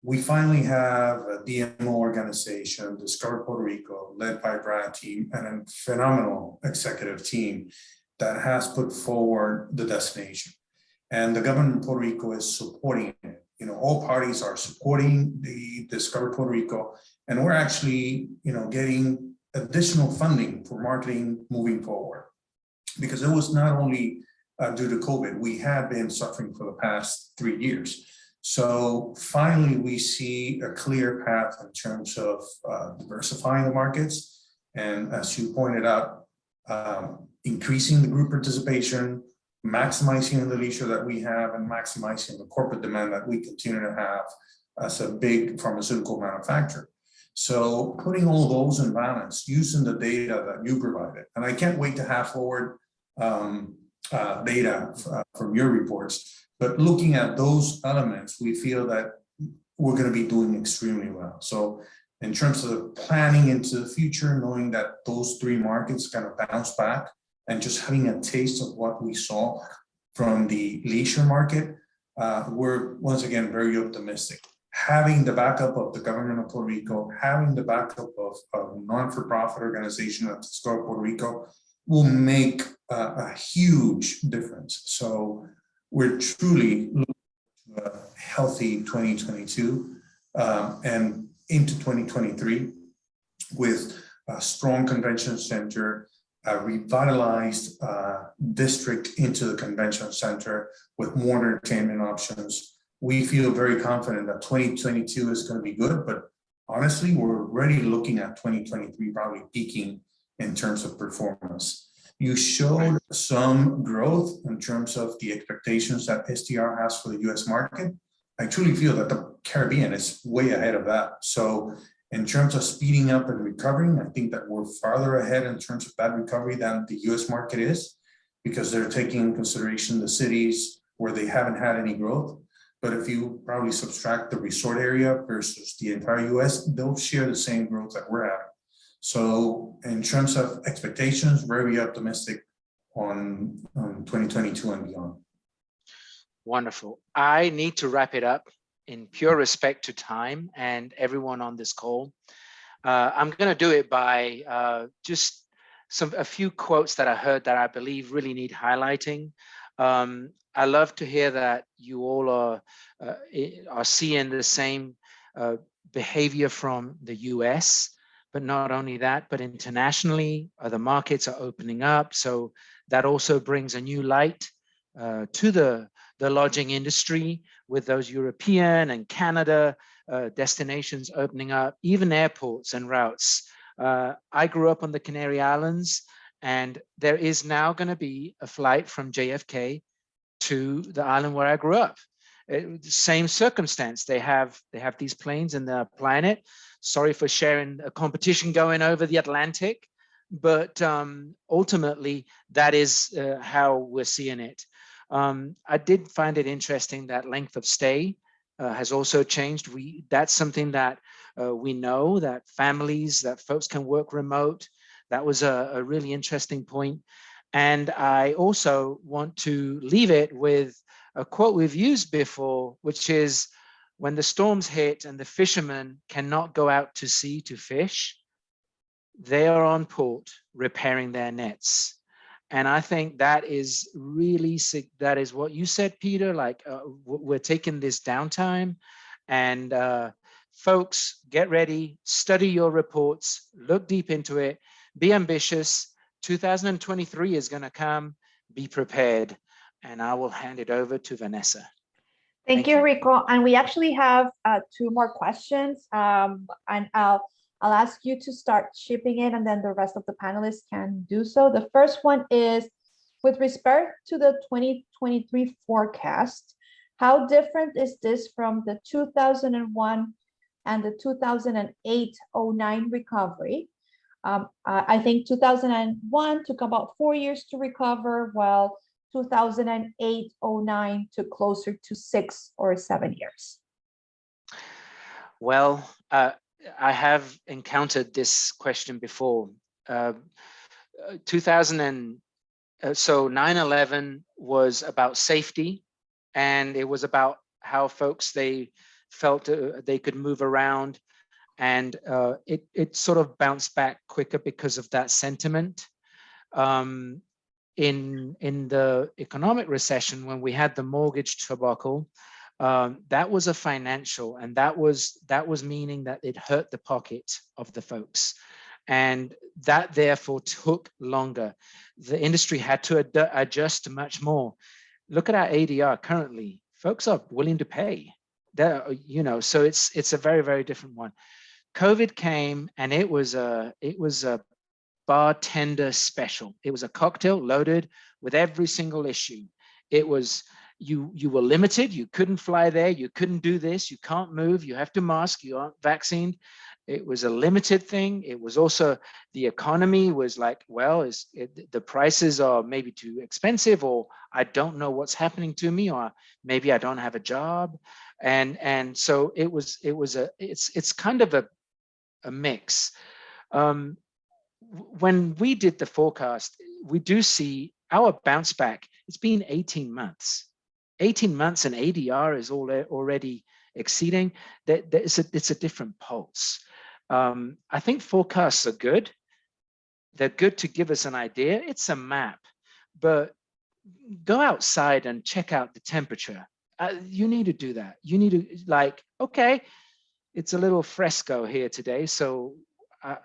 We finally have a DMO organization, Discover Puerto Rico, led by Brad team, and a phenomenal executive team that has put forward the destination. And the government of Puerto Rico is supporting it. All parties are supporting the Discover Puerto Rico, and we're actually, getting additional funding for marketing moving forward. Because it was not only due to COVID, we have been suffering for the past 3 years. So finally, we see a clear path in terms of diversifying the markets. And as you pointed out, increasing the group participation, maximizing the leisure that we have, and maximizing the corporate demand that we continue to have as a big pharmaceutical manufacturer. So putting all those in balance, using the data that you provided, and I can't wait to have forward data from your reports, but looking at those elements, we feel that we're going to be doing extremely well. So in terms of planning into the future, knowing that those 3 markets kind of bounce back, and just having a taste of what we saw from the leisure market, we're once again very optimistic. Having the backup of the government of Puerto Rico, having the backup of a non-for-profit organization at Discover Puerto Rico will make a huge difference. So we're truly looking at a healthy 2022 and into 2023 with a strong convention center, a revitalized district into the convention center with more entertainment options. We feel very confident that 2022 is going to be good, but honestly, we're already looking at 2023 probably peaking in terms of performance. You showed some growth in terms of the expectations that STR has for the US market. I truly feel that the Caribbean is way ahead of that. So in terms of speeding up and recovering, I think that we're farther ahead in terms of that recovery than the US market is, because they're taking into consideration the cities where they haven't had any growth. But if you probably subtract the resort area versus the entire US, they'll share the same growth that we're having. So in terms of expectations, very optimistic on 2022 and beyond. Wonderful. I need to wrap it up in pure respect to time and everyone on this call. I'm going to do it by just a few quotes that I heard that I believe really need highlighting. I love to hear that you all are seeing the same behavior from the US, but not only that, but internationally, other markets are opening up. So that also brings a new light to the lodging industry with those European and Canada destinations opening up, even airports and routes. I grew up on the Canary Islands, and there is now going to be a flight from JFK to the island where I grew up. Same circumstance. They have these planes and they're applying it. Sorry for sharing a competition going over the Atlantic, but ultimately that is how we're seeing it. I did find it interesting that length of stay has also changed. That's something that we know, that families, that folks can work remote. That was a really interesting point. And I also want to leave it with a quote we've used before, which is, when the storms hit and the fishermen cannot go out to sea to fish, they are on port repairing their nets. And I think that is really sick. That is what you said, Peter, like we're taking this downtime, and folks, get ready, study your reports, look deep into it, be ambitious. 2023 is going to come, be prepared. And I will hand it over to Vanessa. Thank you, Rico. And we actually have 2 more questions. And I'll I'll ask you to start shipping it, and then the rest of the panelists can do so. The first one is, with respect to the 2023 forecast, how different is this from the 2001 and the 2008-09 recovery? I think 2001 took about 4 years to recover, while 2008-09 took closer to 6 or 7 years. Well, I have encountered this question before. 9/11 was about safety, and it was about how folks, they felt they could move around, and it sort of bounced back quicker because of that sentiment. In the economic recession, when we had the mortgage debacle, that was a financial, and that was meaning that it hurt the pocket of the folks, and that therefore took longer. The industry had to adjust much more. Look at our ADR currently. Folks are willing to pay. So it's a very, very different one. COVID came, and it was a bartender special. It was a cocktail loaded with every single issue. It was, you were limited, you couldn't fly there, you couldn't do this, you can't move, you have to mask, you aren't vaccinated. It was a limited thing. It was also, the economy was like, well, the prices are maybe too expensive, or I don't know what's happening to me, or maybe I don't have a job. And so it's kind of a mix. When we did the forecast, we do see our bounce back. It's been 18 months. 18 months and ADR is already exceeding. It's a different pulse. I think forecasts are good. They're good to give us an idea. It's a map, but go outside and check out the temperature. You need to do that. You need to, like, okay, it's a little fresco here today. So,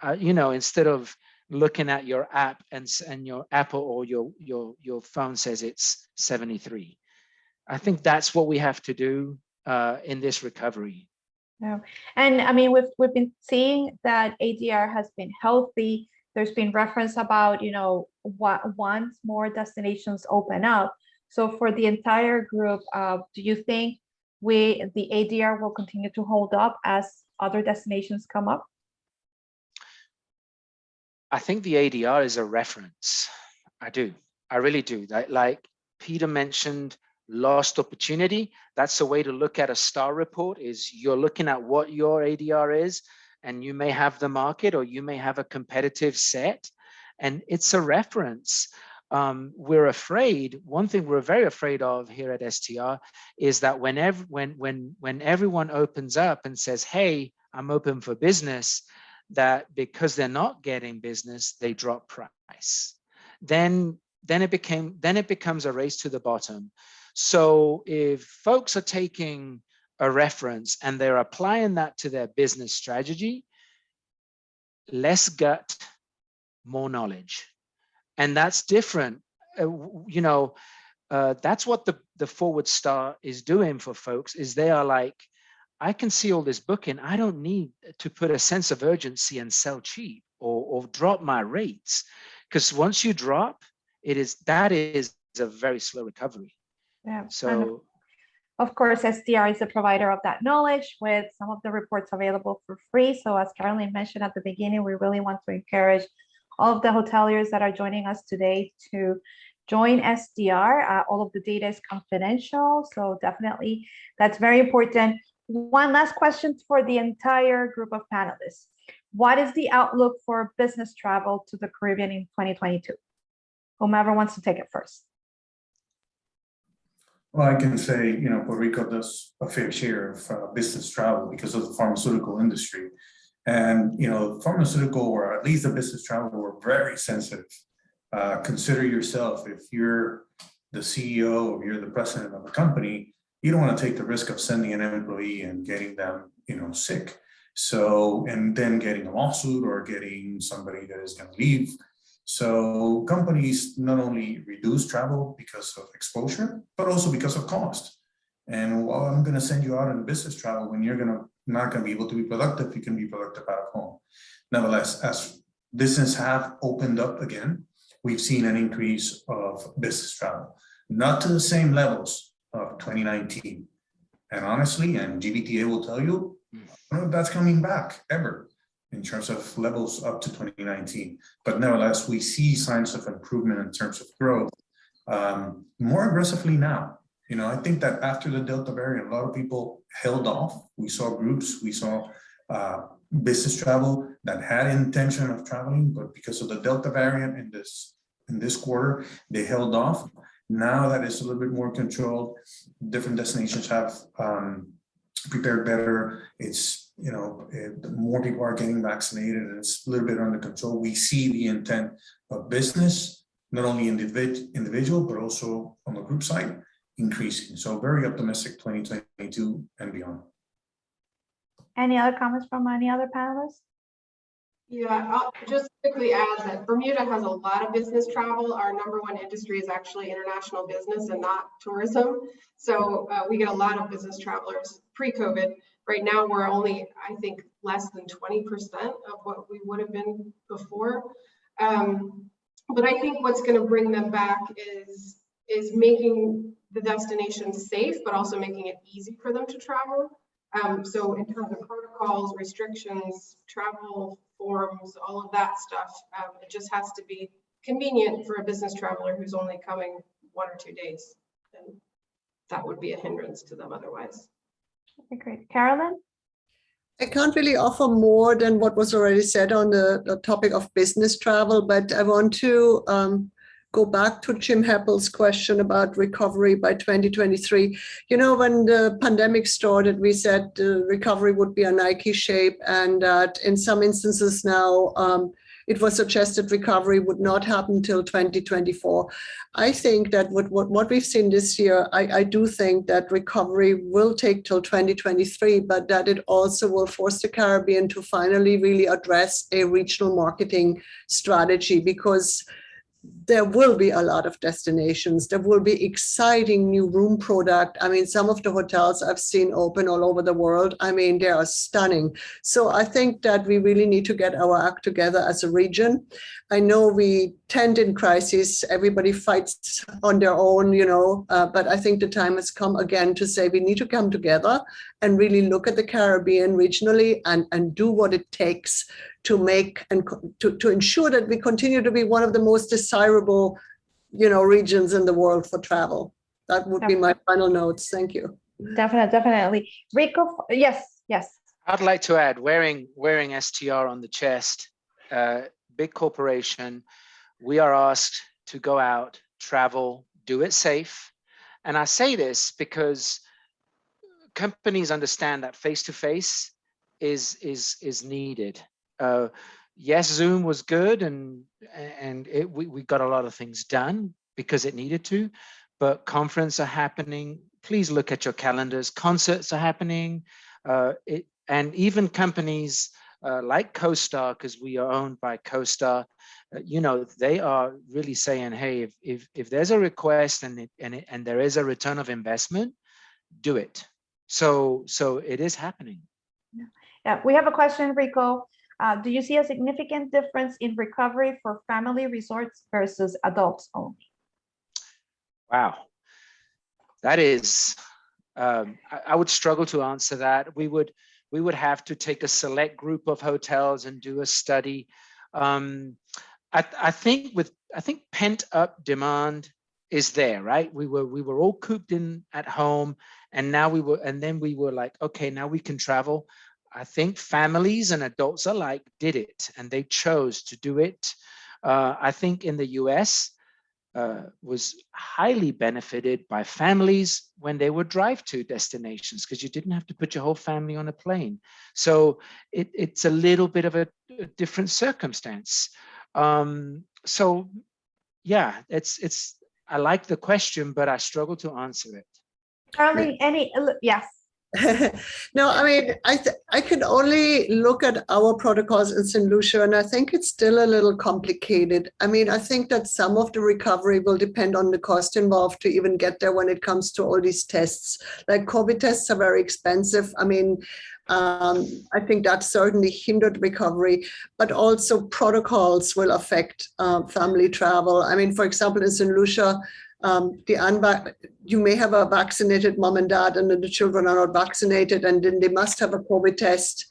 instead of looking at your app and your Apple or your phone says it's 73. I think that's what we have to do in this recovery. Yeah. And I mean, we've been seeing that ADR has been healthy. There's been reference about, once more destinations open up. So for the entire group, do you think the ADR will continue to hold up as other destinations come up? I think the ADR is a reference. I do. I really do. Like Peter mentioned, lost opportunity. That's a way to look at a STAR report, is you're looking at what your ADR is, and you may have the market, or you may have a competitive set, and it's a reference. We're afraid, one thing we're very afraid of here at STR is that when everyone opens up and says, hey, I'm open for business, that because they're not getting business, they drop price. Then it becomes a race to the bottom. So if folks are taking a reference and they're applying that to their business strategy, less gut, more knowledge. And that's different. That's what the Forward Star is doing for folks, is they are like, I can see all this booking. I don't need to put a sense of urgency and sell cheap or drop my rates. Because once you drop, that is a very slow recovery. Yeah. So, and of course, STR is a provider of that knowledge, with some of the reports available for free. So as Caroline mentioned at the beginning, we really want to encourage all of the hoteliers that are joining us today to join STR. All of the data is confidential, so definitely that's very important. One last question for the entire group of panelists. What is the outlook for business travel to the Caribbean in 2022? Whomever wants to take it first. Well, I can say, Puerto Rico does a fair share of business travel because of the pharmaceutical industry. And, pharmaceutical, or at least the business travel, were very sensitive. Consider yourself, if you're the CEO or you're the president of a company, you don't want to take the risk of sending an employee and getting them, sick. So, and then getting a lawsuit or getting somebody that is going to leave. So companies not only reduce travel because of exposure, but also because of cost. And while I'm going to send you out on business travel, when you're going to not going to be able to be productive, you can be productive out of home. Nevertheless, as business have opened up again, we've seen an increase of business travel, not to the same levels of 2019. And honestly, and GBTA will tell you, I don't know if that's coming back ever in terms of levels up to 2019. But nevertheless, we see signs of improvement in terms of growth more aggressively now. You know, I think that after the Delta variant, a lot of people held off. We saw groups, we saw business travel that had intention of traveling, but because of the Delta variant in this quarter, they held off. Now that it's a little bit more controlled, different destinations have prepared better. It's, you know, more people are getting vaccinated and it's a little bit under control. We see the intent of business, not only individual, but also on the group side, increasing. So very optimistic 2022 and beyond. Any other comments from any other panelists? Yeah, I'll just quickly add that Bermuda has a lot of business travel. Our #1 industry is actually international business and not tourism. So we get a lot of business travelers pre-COVID. Right now, we're only, I think, less than 20% of what we would have been before. But I think what's going to bring them back is making the destination safe, but also making it easy for them to travel. So in terms of protocols, restrictions, travel forms, all of that stuff, it just has to be convenient for a business traveler who's only coming 1 or 2 days. And that would be a hindrance to them otherwise. Okay, great. Carolyn? I can't really offer more than what was already said on the topic of business travel, but I want to go back to Jim Heppel's question about recovery by 2023. You know, when the pandemic started, we said the recovery would be a Nike shape, and that in some instances now, it was suggested recovery would not happen till 2024. I think that what we've seen this year, I do think that recovery will take till 2023, but that it also will force the Caribbean to finally really address a regional marketing strategy, because there will be a lot of destinations. There will be exciting new room product. I mean, some of the hotels I've seen open all over the world, I mean, they are stunning. So I think that we really need to get our act together as a region. I know we tend in crisis, everybody fights on their own, you know, but I think the time has come again to say we need to come together and really look at the Caribbean regionally and do what it takes to make and to ensure that we continue to be one of the most desirable, you know, regions in the world for travel. That would be my final notes. Thank you. Definitely. Rico, yes. I'd like to add, wearing STR on the chest, big corporation, we are asked to go out, travel, do it safe. And I say this because companies understand that face-to-face is needed. Yes, Zoom was good, and we got a lot of things done because it needed to, but conferences are happening. Please look at your calendars. Concerts are happening, and even companies like CoStar, because we are owned by CoStar, you know, they are really saying, hey, if there's a request and there is a return of investment, do it. So it is happening. Yeah, we have a question, Rico. Do you see a significant difference in recovery for family resorts versus adults only? Wow, that is, I would struggle to answer that. We would have to take a select group of hotels and do a study. I think pent up demand is there, right? We were all cooped in at home, and now we were like, okay, now we can travel. I think families and adults alike did it, and they chose to do it. I think in the US was highly benefited by families when they would drive to destinations, because you didn't have to put your whole family on a plane. So it's a little bit of a different circumstance. So yeah, I like the question, but I struggle to answer it. Charlie, yes. No, I mean, I can only look at our protocols in St. Lucia, and I think it's still a little complicated. I mean, I think that some of the recovery will depend on the cost involved to even get there when it comes to all these tests. Like COVID tests are very expensive. I mean, I think that certainly hindered recovery, but also protocols will affect family travel. I mean, for example, in St. Lucia, you may have a vaccinated mom and dad, and then the children are not vaccinated, and then they must have a COVID test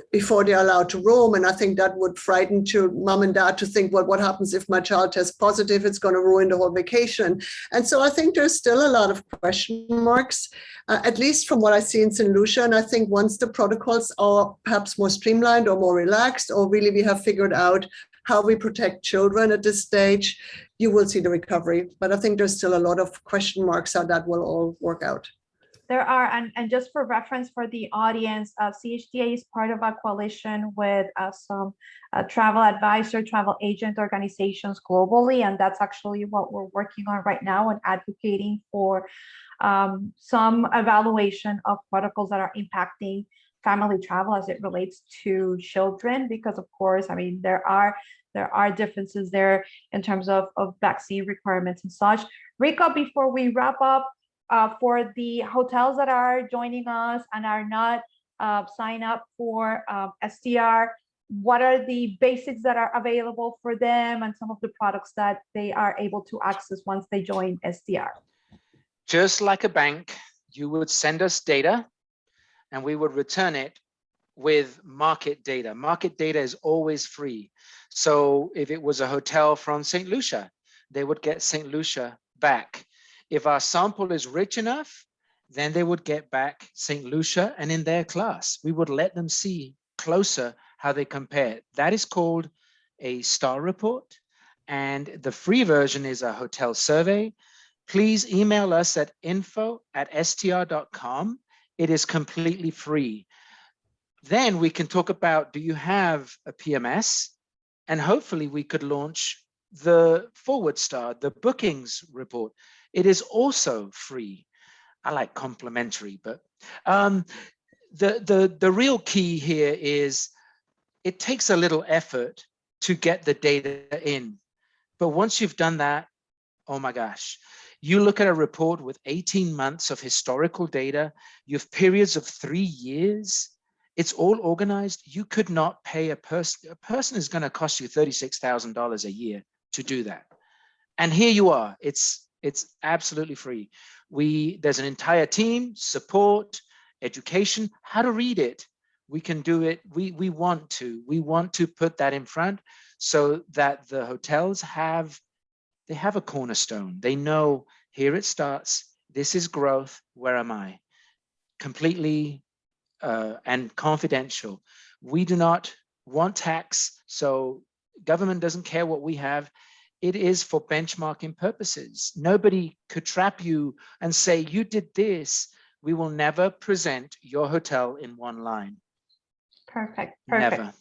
before they're allowed to roam. And I think that would frighten mom and dad to think, well, what happens if my child tests positive? It's going to ruin the whole vacation. And so I think there's still a lot of question marks, at least from what I see in St. Lucia. And I think once the protocols are perhaps more streamlined or more relaxed, or really we have figured out how we protect children at this stage, you will see the recovery. But I think there's still a lot of question marks how that will all work out. There are, and just for reference for the audience, CHTA is part of a coalition with some travel advisor, travel agent organizations globally, and that's actually what we're working on right now and advocating for some evaluation of protocols that are impacting family travel as it relates to children, because of course, I mean, there are differences there in terms of vaccine requirements and such. Rico, before we wrap up, for the hotels that are joining us and are not signed up for STR, what are the basics that are available for them and some of the products that they are able to access once they join STR? Just like a bank, you would send us data and we would return it with market data. Market data is always free. So if it was a hotel from St. Lucia, they would get St. Lucia back. If our sample is rich enough, then they would get back St. Lucia, and in their class, we would let them see closer how they compare. That is called a STAR report, and the free version is a hotel survey. Please email us at info@str.com. It is completely free. Then we can talk about, do you have a PMS? And hopefully we could launch the Forward Star, the bookings report. It is also free. I like complimentary, but the real key here is it takes a little effort to get the data in. But once you've done that, oh my gosh, you look at a report with 18 months of historical data, you have periods of 3 years, it's all organized. You could not pay a person is going to cost you $36,000 a year to do that. And here you are, it's absolutely free. There's an entire team, support, education, how to read it. We can do it. We want to put that in front so that the hotels have a cornerstone. They know here it starts. This is growth. Where am I? Completely and confidential. We do not want tax, so government doesn't care what we have. It is for benchmarking purposes. Nobody could trap you and say, you did this. We will never present your hotel in one line. Perfect. Never.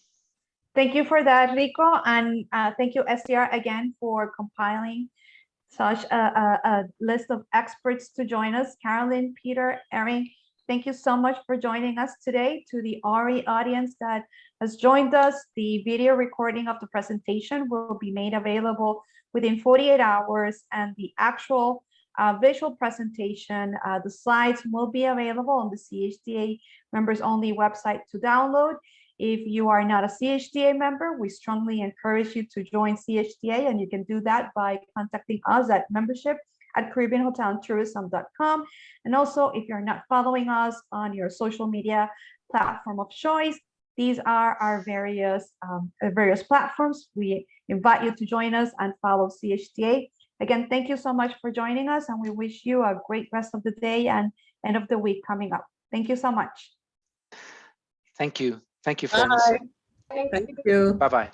Thank you for that, Rico. And thank you, STR, again, for compiling such a list of experts to join us. Carolyn, Peter, Erin, thank you so much for joining us today. To the RE audience that has joined us, the video recording of the presentation will be made available within 48 hours, and the actual visual presentation, the slides will be available on the CHTA members only website to download. If you are not a CHTA member, we strongly encourage you to join CHTA, and you can do that by contacting us at membership@caribbeanhotelandtourism.com. And also, if you're not following us on your social media platform of choice, these are our various platforms. We invite you to join us and follow CHTA. Again, thank you so much for joining us, and we wish you a great rest of the day and end of the week coming up. Thank you so much. Thank you. Thank you, friends. Bye. Thank you. Bye-bye.